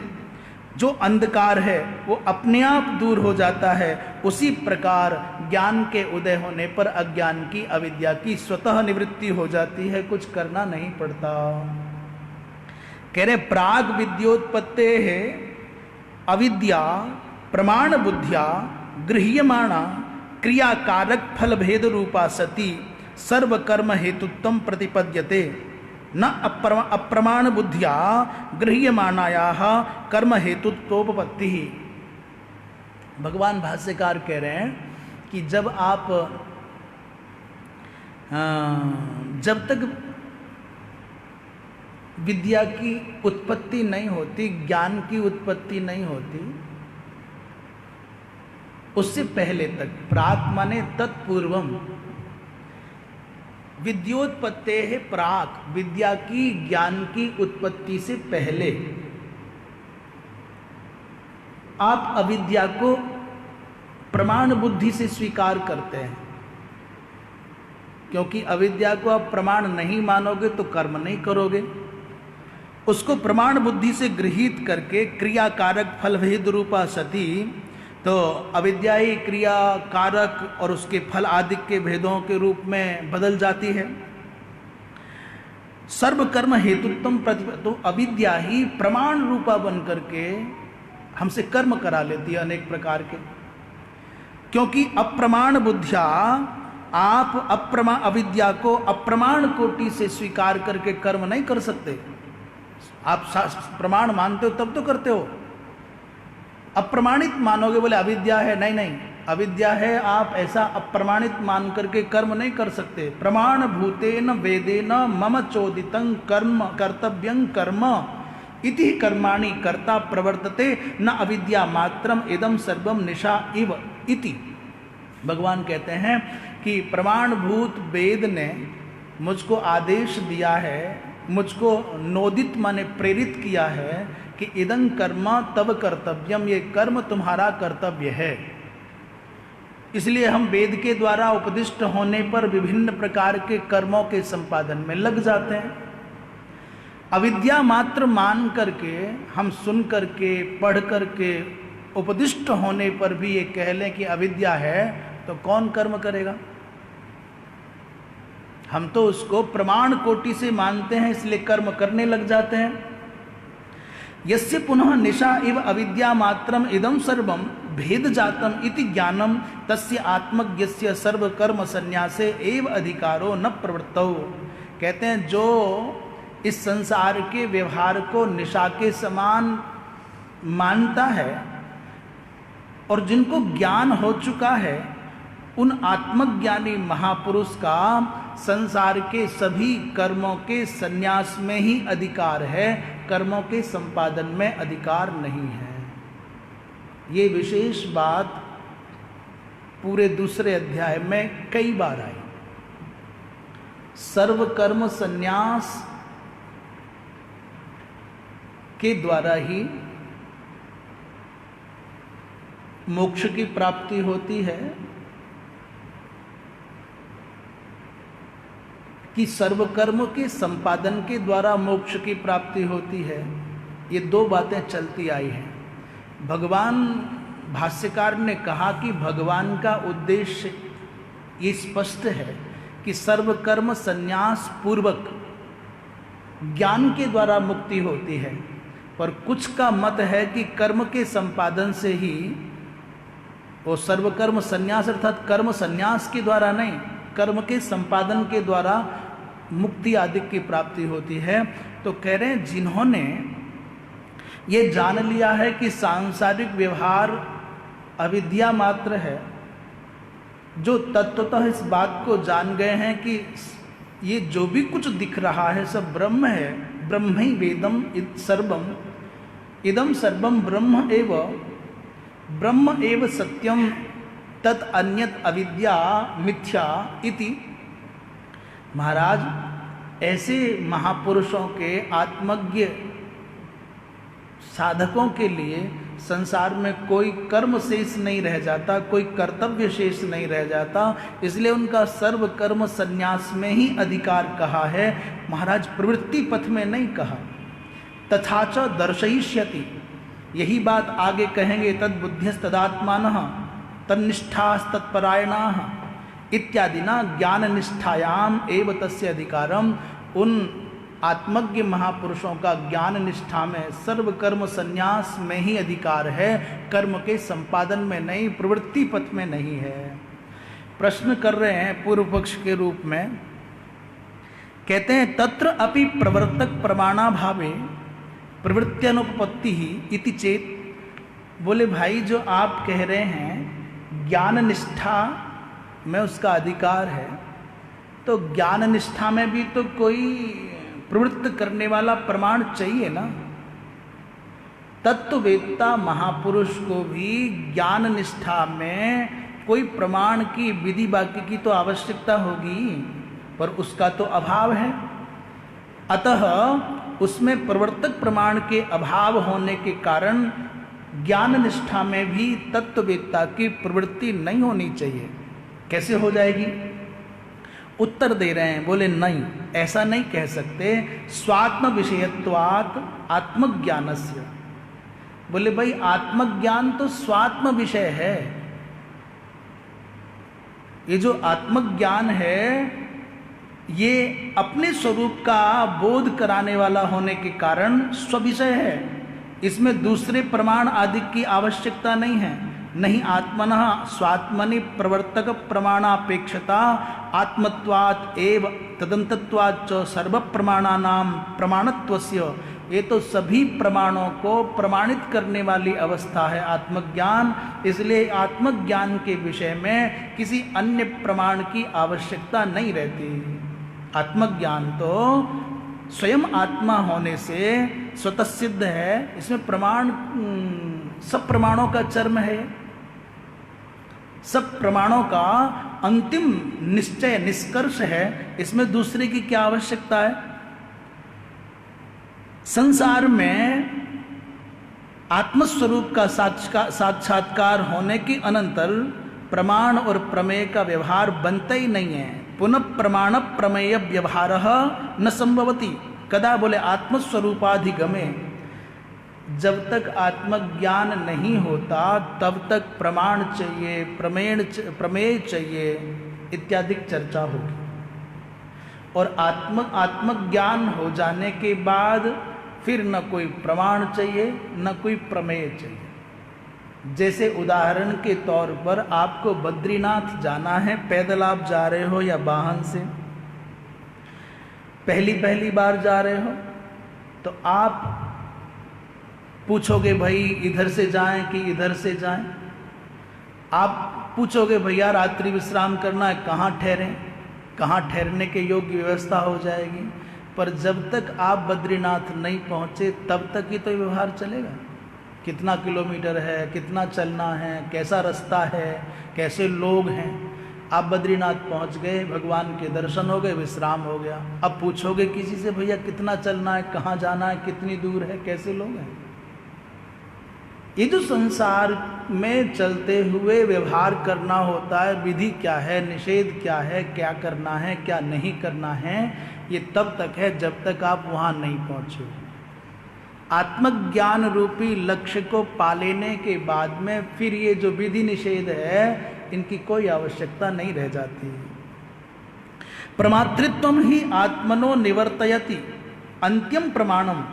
जो अंधकार है वो अपने आप दूर हो जाता है। उसी प्रकार ज्ञान के उदय होने पर अज्ञान की, अविद्या की स्वतः निवृत्ति हो जाती है, कुछ करना नहीं पड़ता। कह रहे प्राग विद्योत्पत्ते है अविद्या प्रमाण बुद्धिया गृह्यमाणा क्रिया कारक फल भेद रूपा सती सर्व कर्म हेतुत्वम प्रतिपद्यते न अप्रमाण बुद्धिया गृह्यमाणायाः कर्म हेतुत्वोपपत्ति। भगवान भाष्यकार कह रहे हैं कि जब तक विद्या की उत्पत्ति नहीं होती, ज्ञान की उत्पत्ति नहीं होती, उससे पहले तक, प्राक माने तत्पूर्वम, विद्योत्पत्ते है प्राक, विद्या की, ज्ञान की उत्पत्ति से पहले आप अविद्या को प्रमाण बुद्धि से स्वीकार करते हैं। क्योंकि अविद्या को आप प्रमाण नहीं मानोगे तो कर्म नहीं करोगे। उसको प्रमाण बुद्धि से गृहीत करके क्रिया कारक फल भेद रूपा सती, तो अविद्या ही क्रिया कारक और उसके फल आदि के भेदों के रूप में बदल जाती है। सर्व कर्म हेतुत्वम प्रतिपद, तो अविद्या ही प्रमाण रूपा बन करके हमसे कर्म करा लेती है अनेक प्रकार के। क्योंकि अप्रमाण बुद्धिया, आप अविद्या को अप्रमाण कोटि से स्वीकार करके कर्म नहीं कर सकते। आप प्रमाण मानते हो तब तो करते हो, अप्रमाणित मानोगे बोले अविद्या है, नहीं नहीं, अविद्या है, आप ऐसा अप्रमाणित मान करके कर्म नहीं कर सकते। प्रमाण भूतेन वेदेन मम चोदितं कर्म कर्तव्यं कर्म इति कर्माणि कर्ता प्रवर्तते न अविद्या मात्रम इदम सर्वम निशा इव इति। भगवान कहते हैं कि प्रमाणभूत वेद ने मुझको आदेश दिया है, मुझको नोदित माने प्रेरित किया है कि इदं कर्म तव कर्तव्यम, ये कर्म तुम्हारा कर्तव्य है। इसलिए हम वेद के द्वारा उपदिष्ट होने पर विभिन्न प्रकार के कर्मों के संपादन में लग जाते हैं। अविद्या मात्र मान करके, हम सुन करके, पढ़ करके, उपदिष्ट होने पर भी ये कह लें कि अविद्या है, तो कौन कर्म करेगा? हम तो उसको प्रमाण कोटि से मानते हैं, इसलिए कर्म करने लग जाते हैं। यस्य पुनः निशा इव अविद्या मात्रम इदम सर्वम भेद जातम इति ज्ञानम तस्य आत्मज्ञस्य सर्व कर्म संन्यासे एव अधिकारो न प्रवृत्तो। कहते हैं जो इस संसार के व्यवहार को निशा के समान मानता है और जिनको ज्ञान हो चुका है, उन आत्मज्ञानी महापुरुष का संसार के सभी कर्मों के संन्यास में ही अधिकार है, कर्मों के संपादन में अधिकार नहीं है। ये विशेष बात पूरे दूसरे अध्याय में कई बार आई। सर्व कर्म संन्यास के द्वारा ही मोक्ष की प्राप्ति होती है कि सर्वकर्म के संपादन के द्वारा मोक्ष की प्राप्ति होती है। ये दो बातें चलती आई हैं। भगवान भाष्यकार ने कहा कि भगवान का उद्देश्य ये स्पष्ट है कि सर्वकर्म संन्यास पूर्वक ज्ञान के द्वारा मुक्ति होती है, पर कुछ का मत है कि कर्म के संपादन से ही वो सर्वकर्म संन्यास अर्थात कर्म संन्यास के द्वारा नहीं, कर्म के संपादन के द्वारा मुक्ति आदि की प्राप्ति होती है। तो कह रहे हैं जिन्होंने ये जान लिया है कि सांसारिक व्यवहार अविद्या मात्र है, जो तत्वतः इस बात को जान गए हैं कि ये जो भी कुछ दिख रहा है सब ब्रह्म है, ब्रह्म ही वेदम सर्वम, इदम सर्वम ब्रह्म एव सत्यम तत् अन्यत अविद्या मिथ्या इति। महाराज ऐसे महापुरुषों के आत्मज्ञ साधकों के लिए संसार में कोई कर्म शेष नहीं रह जाता, कोई कर्तव्य शेष नहीं रह जाता, इसलिए उनका सर्व कर्म संन्यास में ही अधिकार कहा है, महाराज प्रवृत्ति पथ में नहीं कहा। तथा च दर्शयिष्यति, यही बात आगे कहेंगे, तद बुद्धिस्तदात्मानः तन्निष्ठास्तत्परायणाः इत्यादि ना ज्ञान निष्ठायाम एव तस्य अधिकारम। उन आत्मज्ञ महापुरुषों का ज्ञान निष्ठा में सर्व कर्म संन्यास में ही अधिकार है, कर्म के संपादन में नहीं, प्रवृत्ति पथ में नहीं है। प्रश्न कर रहे हैं पूर्व पक्ष के रूप में, कहते हैं तत्र अपि प्रवर्तक प्रमाणाभावे प्रवृत्त्यनुपपत्ति ही इति चेत। बोले भाई जो आप कह रहे हैं ज्ञान निष्ठा में उसका अधिकार है, तो ज्ञान निष्ठा में भी तो कोई प्रवृत्त करने वाला प्रमाण चाहिए ना। तत्ववेत्ता महापुरुष को भी ज्ञान निष्ठा में कोई प्रमाण की विधि वाक्य की तो आवश्यकता होगी, पर उसका तो अभाव है। अतः उसमें प्रवर्तक प्रमाण के अभाव होने के कारण ज्ञान निष्ठा में भी तत्ववेत्ता की प्रवृत्ति नहीं होनी चाहिए। कैसे हो जाएगी? उत्तर दे रहे हैं, बोले नहीं, ऐसा नहीं कह सकते। स्वात्म विषयत्वात् आत्मज्ञानस्य। बोले भाई आत्मज्ञान तो स्वात्म विषय है। ये जो आत्मज्ञान है ये अपने स्वरूप का बोध कराने वाला होने के कारण स्विषय है, इसमें दूसरे प्रमाण आदि की आवश्यकता नहीं है। नहीं आत्मनः स्वात्मनि प्रवर्तक प्रमाणापेक्षता आत्मत्वात् एव तदन्तत्वात् च सर्व प्रमाणानां प्रमाणत्वस्य। ये तो सभी प्रमाणों को प्रमाणित करने वाली अवस्था है आत्मज्ञान, इसलिए आत्मज्ञान के विषय में किसी अन्य प्रमाण की आवश्यकता नहीं रहती। आत्मज्ञान तो स्वयं आत्मा होने से स्वतः सिद्ध है, इसमें प्रमाण सब प्रमाणों का चर्म है, सब प्रमाणों का अंतिम निश्चय निष्कर्ष है, इसमें दूसरे की क्या आवश्यकता है। संसार में आत्मस्वरूप का साक्षात्कार होने के अनंतर प्रमाण और प्रमेय का व्यवहार बनता ही नहीं है। पुनः प्रमाण प्रमेय व्यवहार न संभवती कदा, बोले आत्मस्वरूपाधिगमे, जब तक आत्मज्ञान नहीं होता तब तक प्रमाण चाहिए, प्रमेय चाहिए इत्यादि चर्चा होगी। और आत्मज्ञान हो जाने के बाद फिर न कोई प्रमाण चाहिए न कोई प्रमेय चाहिए। जैसे उदाहरण के तौर पर आपको बद्रीनाथ जाना है, पैदल आप जा रहे हो या वाहन से, पहली बार जा रहे हो तो आप पूछोगे भाई इधर से जाएं कि इधर से जाएं। आप पूछोगे भैया रात्रि विश्राम करना है, कहाँ ठहरें, कहाँ ठहरने के योग्य व्यवस्था हो जाएगी। पर जब तक आप बद्रीनाथ नहीं पहुँचे तब तक ही तो व्यवहार चलेगा। कितना किलोमीटर है, कितना चलना है, कैसा रास्ता है, कैसे लोग हैं। आप बद्रीनाथ पहुंच गए, भगवान के दर्शन हो गए, विश्राम हो गया। अब पूछोगे किसी से भैया कितना चलना है, कहाँ जाना है, कितनी दूर है, कैसे लोग हैं। ये जो संसार में चलते हुए व्यवहार करना होता है, विधि क्या है, निषेध क्या है, क्या करना है, क्या नहीं करना है, ये तब तक है जब तक आप वहाँ नहीं पहुँचे। आत्मज्ञान रूपी लक्ष्य को पा लेने के बाद में फिर ये जो विधि निषेध है इनकी कोई आवश्यकता नहीं रह जाती। प्रमातृत्वम ही आत्मनो निवर्तयति अंतिम प्रमाणम,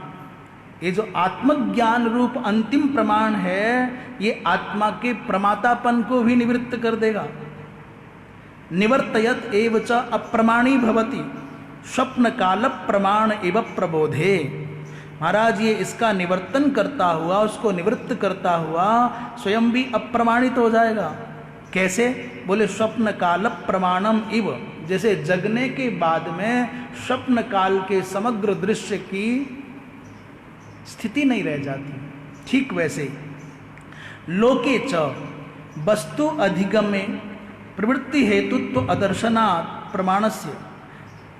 ये जो आत्मज्ञान रूप अंतिम प्रमाण है ये आत्मा के प्रमातापन को भी निवृत्त कर देगा। निवर्तयत एव च अप्रमाणी भवति स्वप्न काल प्रमाण एव प्रबोधे। महाराज ये इसका निवर्तन करता हुआ, उसको निवृत्त करता हुआ स्वयं भी अप्रमाणित हो जाएगा। कैसे, बोले स्वप्न काल प्रमाणम इव, जैसे जगने के बाद में स्वप्न काल के समग्र दृश्य की स्थिति नहीं रह जाती, ठीक वैसे ही लोके च वस्तु अधिगमे प्रवृत्ति हेतुत्व अदर्शनात् प्रमाणस्य,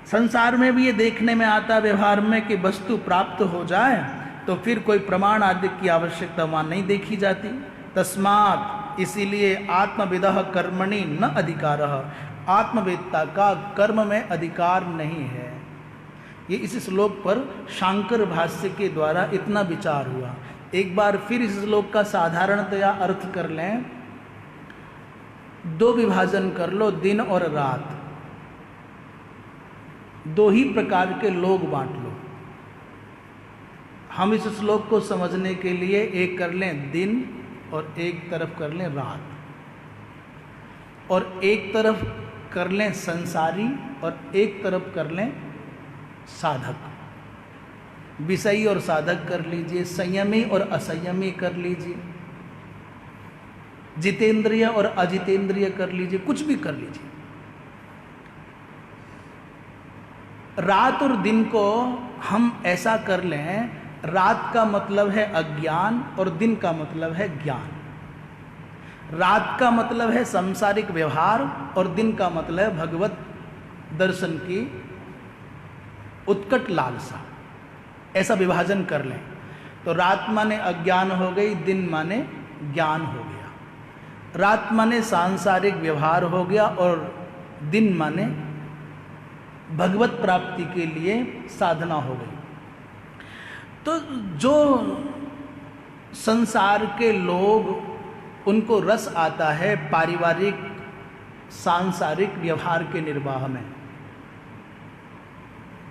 संसार में भी ये देखने में आता व्यवहार में कि वस्तु प्राप्त हो जाए तो फिर कोई प्रमाण आदि की आवश्यकता वहाँ नहीं देखी जाती। तस्मात्, इसीलिए आत्मविदः कर्मणि न अधिकारः, आत्मवेत्ता का कर्म में अधिकार नहीं है। ये इस श्लोक पर शांकर भाष्य के द्वारा इतना विचार हुआ। एक बार फिर इस श्लोक का साधारणतया अर्थ कर लें। दो विभाजन कर लो, दिन और रात, दो ही प्रकार के लोग बांट लो। हम इस श्लोक को समझने के लिए एक कर लें दिन और एक तरफ कर लें रात, और एक तरफ कर लें संसारी और एक तरफ कर लें साधक। विषयी और साधक कर लीजिए, संयमी और असंयमी कर लीजिए, जितेंद्रिय और अजितेंद्रिय कर लीजिए, कुछ भी कर लीजिए। रात और दिन को हम ऐसा कर लें, रात का मतलब है अज्ञान और दिन का मतलब है ज्ञान। रात का मतलब है सांसारिक व्यवहार और दिन का मतलब है भगवत दर्शन की उत्कट लालसा। ऐसा विभाजन कर लें तो रात माने अज्ञान हो गई, दिन माने ज्ञान हो गया। रात माने सांसारिक व्यवहार हो गया और दिन माने भगवत प्राप्ति के लिए साधना हो गई। तो जो संसार के लोग, उनको रस आता है पारिवारिक सांसारिक व्यवहार के निर्वाह में,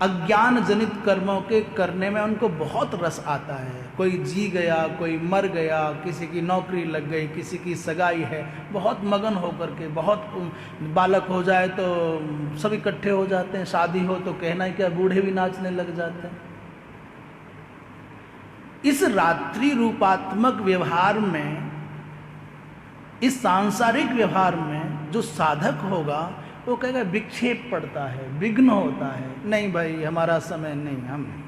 अज्ञान जनित कर्मों के करने में उनको बहुत रस आता है। कोई जी गया, कोई मर गया, किसी की नौकरी लग गई, किसी की सगाई है, बहुत मगन होकर के, बहुत बालक हो जाए तो सब इकट्ठे हो जाते हैं, शादी हो तो कहना ही क्या, बूढ़े भी नाचने लग जाते हैं। इस रात्रि रूपात्मक व्यवहार में, इस सांसारिक व्यवहार में जो साधक होगा वो कहेगा विक्षेप पड़ता है, विघ्न होता है, नहीं भाई हमारा समय नहीं, हम नहीं।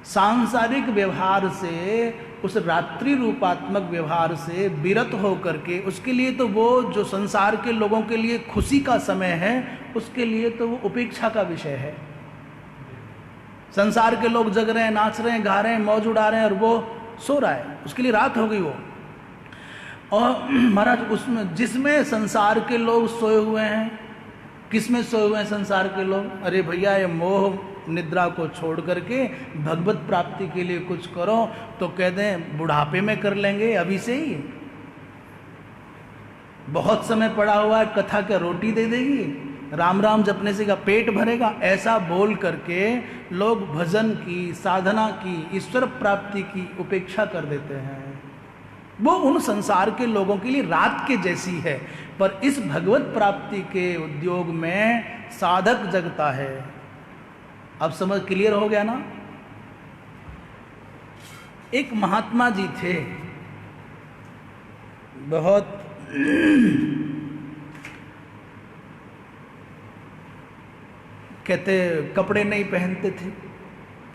सांसारिक व्यवहार से, उस रात्रि रूपात्मक व्यवहार से विरत होकर के, उसके लिए तो वो जो संसार के लोगों के लिए खुशी का समय है, उसके लिए तो वो उपेक्षा का विषय है। संसार के लोग जग रहे हैं, नाच रहे हैं, गा रहे हैं, मौज उड़ा रहे हैं और वो सो रहा है, उसके लिए रात हो गई वो। और महाराज उसमें जिसमें संसार के लोग सोए हुए हैं, किसमें सोए हुए हैं संसार के लोग? अरे भैया ये मोह निद्रा को छोड़ करके भगवत प्राप्ति के लिए कुछ करो, तो कहते हैं बुढ़ापे में कर लेंगे, अभी से ही बहुत समय पड़ा हुआ है, कथा क्या रोटी दे देगी, राम राम जपने से का पेट भरेगा, ऐसा बोल करके लोग भजन की, साधना की, ईश्वर प्राप्ति की उपेक्षा कर देते हैं। वो उन संसार के लोगों के लिए रात के जैसी है, पर इस भगवत प्राप्ति के उद्योग में साधक जगता है। अब समझ क्लियर हो गया ना? एक महात्मा जी थे, बहुत कहते कपड़े नहीं पहनते थे,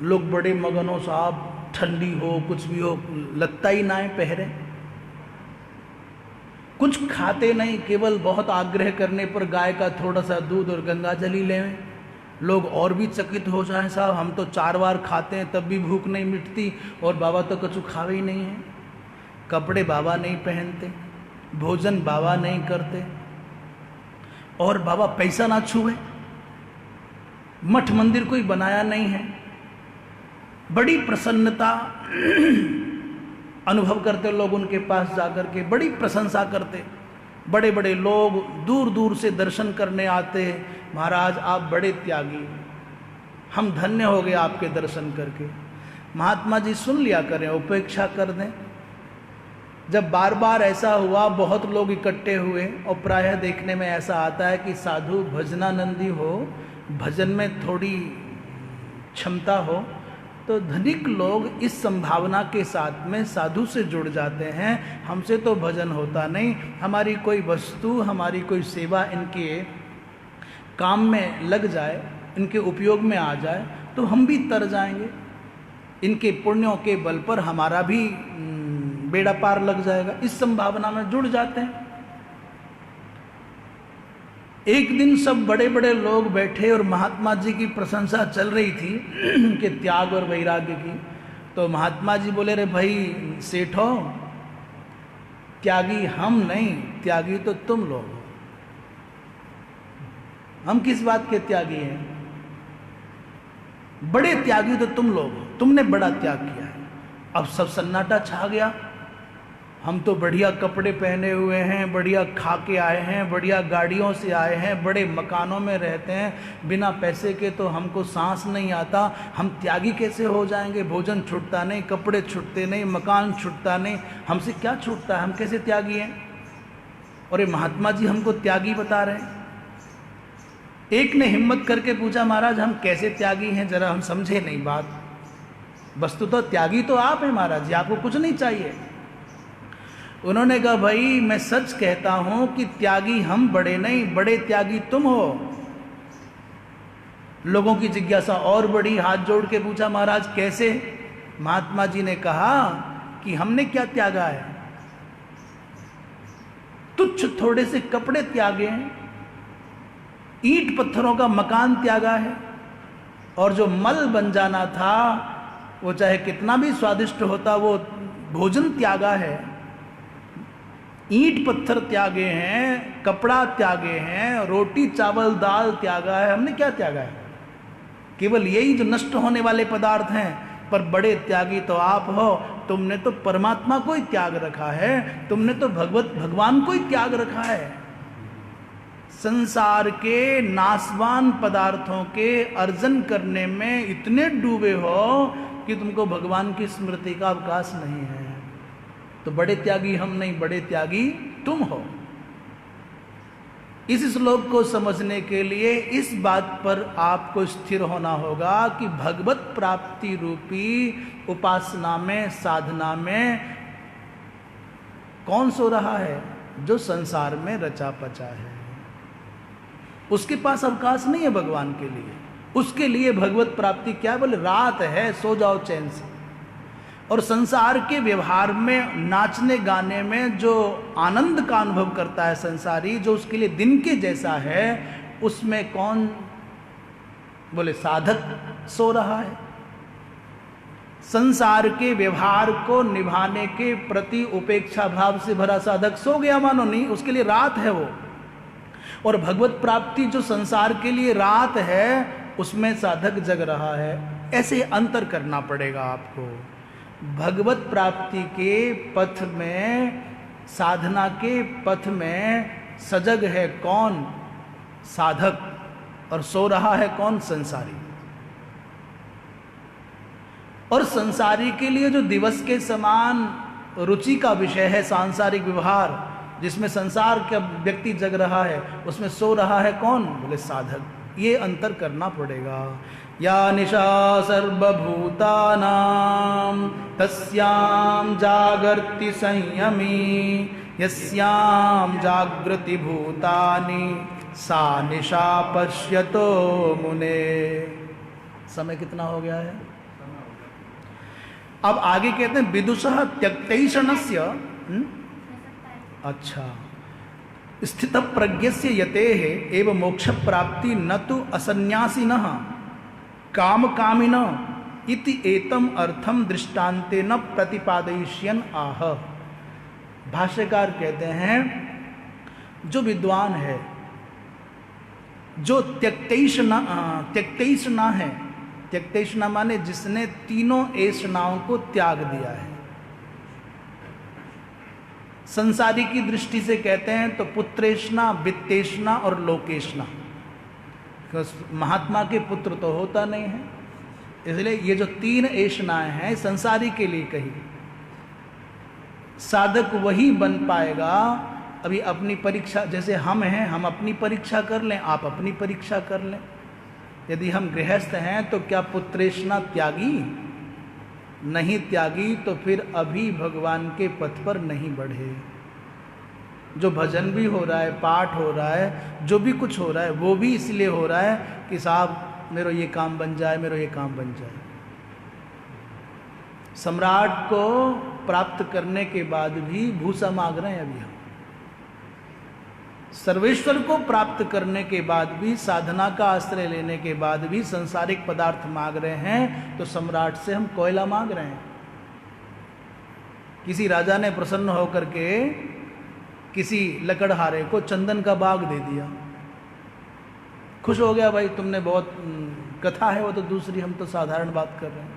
लोग बड़े मगन हो, साहब ठंडी हो कुछ भी हो लगता ही ना है पहरे, कुछ खाते नहीं, केवल बहुत आग्रह करने पर गाय का थोड़ा सा दूध और गंगा जल ही लें। लोग और भी चकित हो जाएं, साहब हम तो 4 बार खाते हैं तब भी भूख नहीं मिटती, और बाबा तो कछु खावे ही नहीं है। कपड़े बाबा नहीं पहनते, भोजन बाबा नहीं करते, और बाबा पैसा ना छुए, मठ मंदिर कोई बनाया नहीं है। बड़ी प्रसन्नता अनुभव करते लोग उनके पास जाकर के, बड़ी प्रशंसा करते। बड़े बड़े लोग दूर दूर से दर्शन करने आते, महाराज आप बड़े त्यागी, हम धन्य हो गए आपके दर्शन करके। महात्मा जी सुन लिया करें, उपेक्षा कर दें। जब बार बार ऐसा हुआ, बहुत लोग इकट्ठे हुए, और प्रायः देखने में ऐसा आता है कि साधु भजनानंदी हो, भजन में थोड़ी क्षमता हो, तो धनिक लोग इस संभावना के साथ में साधु से जुड़ जाते हैं, हमसे तो भजन होता नहीं, हमारी कोई वस्तु, हमारी कोई सेवा इनके काम में लग जाए, इनके उपयोग में आ जाए, तो हम भी तर जाएंगे, इनके पुण्यों के बल पर हमारा भी बेड़ा पार लग जाएगा। इस संभावना में जुड़ जाते हैं। एक दिन सब बड़े बड़े लोग बैठे और महात्मा जी की प्रशंसा चल रही थी उनके त्याग और वैराग्य की। तो महात्मा जी बोले, रे भाई सेठो, त्यागी हम नहीं, त्यागी तो तुम लोग हो। हम किस बात के त्यागी हैं? बड़े त्यागी तो तुम लोग हो, तुमने बड़ा त्याग किया है। अब सब सन्नाटा छा गया। हम तो बढ़िया कपड़े पहने हुए हैं, बढ़िया खा के आए हैं, बढ़िया गाड़ियों से आए हैं, बड़े मकानों में रहते हैं, बिना पैसे के तो हमको सांस नहीं आता, हम त्यागी कैसे हो जाएंगे? भोजन छूटता नहीं, कपड़े छूटते नहीं, मकान छूटता नहीं, हमसे क्या छूटता है? हम कैसे त्यागी हैं? और ये महात्मा जी हमको त्यागी बता रहे हैं। एक ने हिम्मत करके पूछा, महाराज हम कैसे त्यागी हैं, जरा हम समझे नहीं बात। वस्तुतः त्यागी तो आप हैं महाराज जी, आपको कुछ नहीं चाहिए। उन्होंने कहा, भाई मैं सच कहता हूं कि त्यागी हम बड़े नहीं, बड़े त्यागी तुम हो। लोगों की जिज्ञासा और बड़ी, हाथ जोड़ के पूछा, महाराज कैसे? महात्मा जी ने कहा कि हमने क्या त्यागा है? तुच्छ थोड़े से कपड़े त्यागे हैं, ईंट पत्थरों का मकान त्यागा है, और जो मल बन जाना था वो चाहे कितना भी स्वादिष्ट होता वो भोजन त्यागा है। ईंट पत्थर त्यागे हैं, कपड़ा त्यागे हैं, रोटी चावल दाल त्यागा है। हमने क्या त्यागा है? केवल यही जो नष्ट होने वाले पदार्थ हैं। पर बड़े त्यागी तो आप हो, तुमने तो परमात्मा को ही त्याग रखा है, तुमने तो भगवान को ही त्याग रखा है। संसार के नाशवान पदार्थों के अर्जन करने में इतने डूबे हो कि तुमको भगवान की स्मृति का अवकाश नहीं है। तो बड़े त्यागी हम नहीं, बड़े त्यागी तुम हो। इस श्लोक को समझने के लिए इस बात पर आपको स्थिर होना होगा कि भगवत प्राप्ति रूपी उपासना में, साधना में कौन सो रहा है? जो संसार में रचा पचा है। उसके पास अवकाश नहीं है भगवान के लिए। उसके लिए भगवत प्राप्ति क्या है? बोले रात है, सो जाओ चैन से। और संसार के व्यवहार में, नाचने गाने में जो आनंद का अनुभव करता है संसारी, जो उसके लिए दिन के जैसा है, उसमें कौन? बोले साधक सो रहा है। संसार के व्यवहार को निभाने के प्रति उपेक्षा भाव से भरा साधक सो गया मानो, नहीं, उसके लिए रात है वो। और भगवत प्राप्ति जो संसार के लिए रात है, उसमें साधक जग रहा है। ऐसे अंतर करना पड़ेगा आपको। भगवत प्राप्ति के पथ में, साधना के पथ में सजग है कौन? साधक। और सो रहा है कौन? संसारी। और संसारी के लिए जो दिवस के समान रुचि का विषय है सांसारिक व्यवहार, जिसमें संसार का व्यक्ति जग रहा है, उसमें सो रहा है कौन? बोले साधक। ये अंतर करना पड़ेगा। या निशा सर्वभूतानां तस्यां जागर्ति संयमी यस्यां जागृति भूतानि सा निशा पश्यतो मुने। समय कितना हो गया है? अब आगे कहते हैं विदुषः त्यक्तैषणस्य। अच्छा, स्थित प्रज्ञस्य यतेः एव मोक्ष प्राप्ति न तो असन्यासिनः काम कामिन इति एतम अर्थम दृष्टान्तेन प्रतिपादयिष्यन् आह। भाष्यकार कहते हैं जो विद्वान है, जो त्यक्तैषणा है, त्यक्तैषणा माने जिसने तीनों ऐषणाओं को त्याग दिया है। संसारी की दृष्टि से कहते हैं तो पुत्रेषणा, वित्तेषणा और लोकेषणा। महात्मा के पुत्र तो होता नहीं है, इसलिए ये जो तीन ऐषणाएं हैं संसारी के लिए कही। साधक वही बन पाएगा। अभी अपनी परीक्षा, जैसे हम हैं, हम अपनी परीक्षा कर लें, आप अपनी परीक्षा कर लें। यदि हम गृहस्थ हैं तो क्या पुत्रेषणा त्यागी? नहीं त्यागी, तो फिर अभी भगवान के पथ पर नहीं बढ़े। जो भजन भी हो रहा है, पाठ हो रहा है, जो भी कुछ हो रहा है, वो भी इसलिए हो रहा है कि साहब मेरा ये काम बन जाए, मेरा ये काम बन जाए। सम्राट को प्राप्त करने के बाद भी भूसा मांग रहे हैं अभी हम। सर्वेश्वर को प्राप्त करने के बाद भी, साधना का आश्रय लेने के बाद भी सांसारिक पदार्थ मांग रहे हैं, तो सम्राट से हम कोयला मांग रहे हैं। किसी राजा ने प्रसन्न होकर के किसी लकड़हारे को चंदन का बाग दे दिया। खुश हो गया, भाई तुमने बहुत, कथा है वो तो दूसरी, हम तो साधारण बात कर रहे हैं।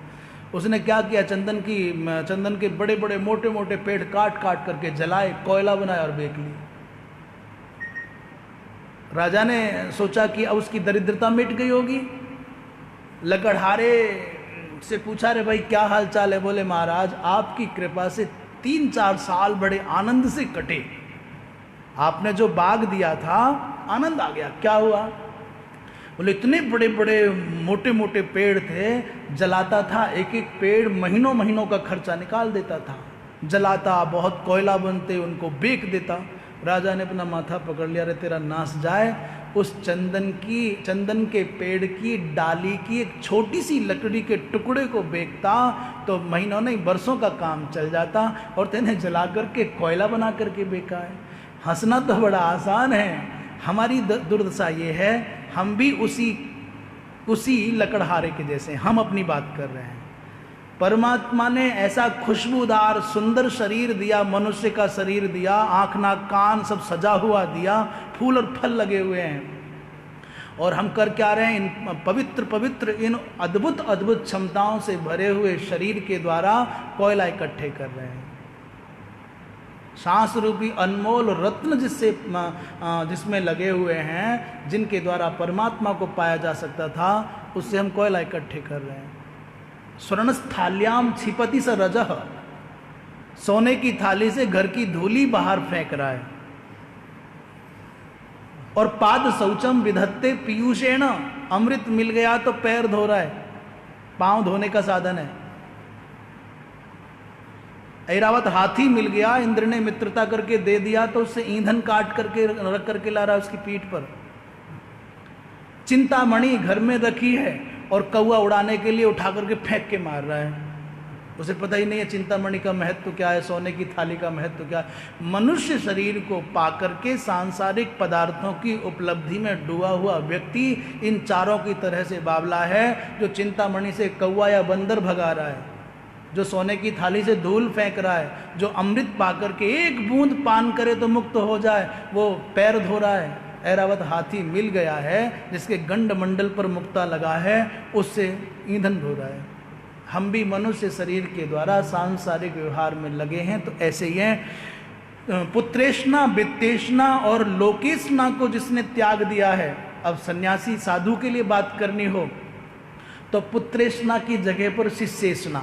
उसने क्या किया? चंदन के बड़े बड़े मोटे मोटे पेड़ काट काट करके जलाए, कोयला बनाया और बेच ली। राजा ने सोचा कि अब उसकी दरिद्रता मिट गई होगी। लकड़हारे से पूछा, रे भाई क्या हाल चाल है? बोले महाराज आपकी कृपा से 3-4 साल बड़े आनंद से कटे। आपने जो बाग दिया था, आनंद आ गया। क्या हुआ? बोले इतने बड़े बड़े मोटे मोटे पेड़ थे, जलाता था, एक एक पेड़ महीनों महीनों का खर्चा निकाल देता था। जलाता, बहुत कोयला बनते, उनको बेच देता। राजा ने अपना माथा पकड़ लिया, रे तेरा नाश जाए। उस चंदन के पेड़ की डाली की एक छोटी सी लकड़ी के टुकड़े को बेचता तो महीनों नहीं बरसों का काम चल जाता, और तेने जला करके कोयला बना करके बेचा है। हंसना तो बड़ा आसान है, हमारी दुर्दशा ये है, हम भी उसी लकड़हारे के जैसे, हम अपनी बात कर रहे हैं। परमात्मा ने ऐसा खुशबूदार सुंदर शरीर दिया, मनुष्य का शरीर दिया, आँख नाक कान सब सजा हुआ दिया, फूल और फल लगे हुए हैं, और हम कर क्या रहे हैं? इन पवित्र इन अद्भुत अद्भुत क्षमताओं से भरे हुए शरीर के द्वारा कोयला इकट्ठे कर रहे हैं। सांस रूपी अनमोल रत्न जिसमें लगे हुए हैं, जिनके द्वारा परमात्मा को पाया जा सकता था, उससे हम कोयला इकट्ठे कर रहे हैं। स्वर्णस्थाल्याम छिपति स रजः, सोने की थाली से घर की धूली बाहर फेंक रहा है। और पाद शौचम विधत्ते पीयूषेण, अमृत मिल गया तो पैर धो रहा है, पांव धोने का साधन है। ऐरावत हाथी मिल गया, इंद्र ने मित्रता करके दे दिया तो उससे ईंधन काट करके रख करके ला रहा है उसकी पीठ पर। चिंतामणि घर में रखी है और कौवा उड़ाने के लिए उठा करके फेंक के मार रहा है, उसे पता ही नहीं है चिंतामणि का महत्व क्या है, सोने की थाली का महत्व क्या है। मनुष्य शरीर को पाकर के सांसारिक पदार्थों की उपलब्धि में डूबा हुआ व्यक्ति इन चारों की तरह से बावला है, जो चिंतामणि से कौवा या बंदर भगा रहा है। जो सोने की थाली से धूल फेंक रहा है, जो अमृत पाकर के एक बूंद पान करे तो मुक्त हो जाए, वो पैर धो रहा है। ऐरावत हाथी मिल गया है जिसके गंड मंडल पर मुक्ता लगा है, उससे ईंधन धो रहा है। हम भी मनुष्य शरीर के द्वारा सांसारिक व्यवहार में लगे हैं। तो ऐसे ही है, पुत्रेष्णा, वित्तेष्णा और लोकेष्णा को जिसने त्याग दिया है। अब सन्यासी साधु के लिए बात करनी हो तो पुत्रेष्णा की जगह पर शिष्येष्णा,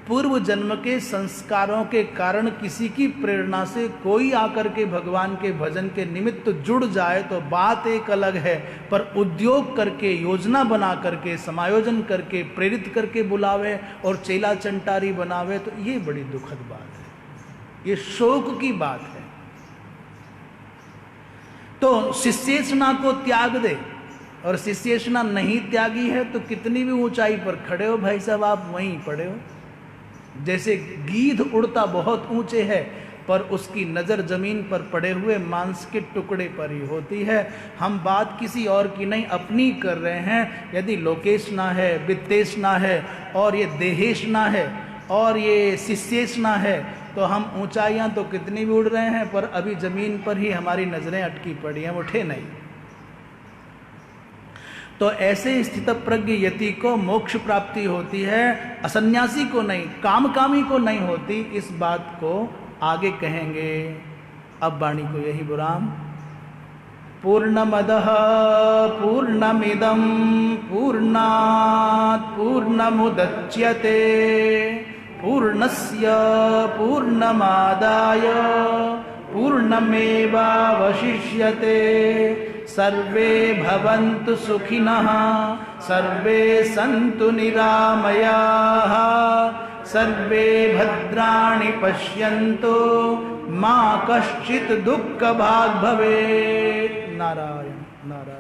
पूर्व जन्म के संस्कारों के कारण किसी की प्रेरणा से कोई आकर के भगवान के भजन के निमित्त जुड़ जाए तो बात एक अलग है, पर उद्योग करके, योजना बना करके, समायोजन करके, प्रेरित करके बुलावे और चेला चंटारी बनावे तो ये बड़ी दुखद बात है, ये शोक की बात है। तो शिष्येष्णा को त्याग दे, और शिष्येष्णा नहीं त्यागी है तो कितनी भी ऊंचाई पर खड़े हो भाई साहब, आप वहीं पड़े हो। जैसे गीध उड़ता बहुत ऊंचे है पर उसकी नज़र जमीन पर पड़े हुए मांस के टुकड़े पर ही होती है। हम बात किसी और की नहीं, अपनी कर रहे हैं। यदि लोकेष्णा है, वित्तेष्णा है और ये देहेष्णा है और ये शिष्येष्णा है तो हम ऊंचाइयां तो कितनी भी उड़ रहे हैं पर अभी जमीन पर ही हमारी नजरें अटकी पड़ी हैं, उठे नहीं। तो ऐसे स्थित प्रज्ञ यति को मोक्ष प्राप्ति होती है, असन्यासी को नहीं, कामकामी को नहीं होती। इस बात को आगे कहेंगे। अब वाणी को यही विराम। पूर्णमदः पूर्णमिदं पूर्णात् पूर्णमुदच्यते पूर्णस्य पूर्णमादाय पूर्णमेवावशिष्यते। सर्वे भवन्तु सुखिनः, सर्वे सन्तु निरामयाः, सर्वे भद्राणि पश्यन्तु, मा कश्चित् दुःखभाग् भवेत्। नारायण नारायण।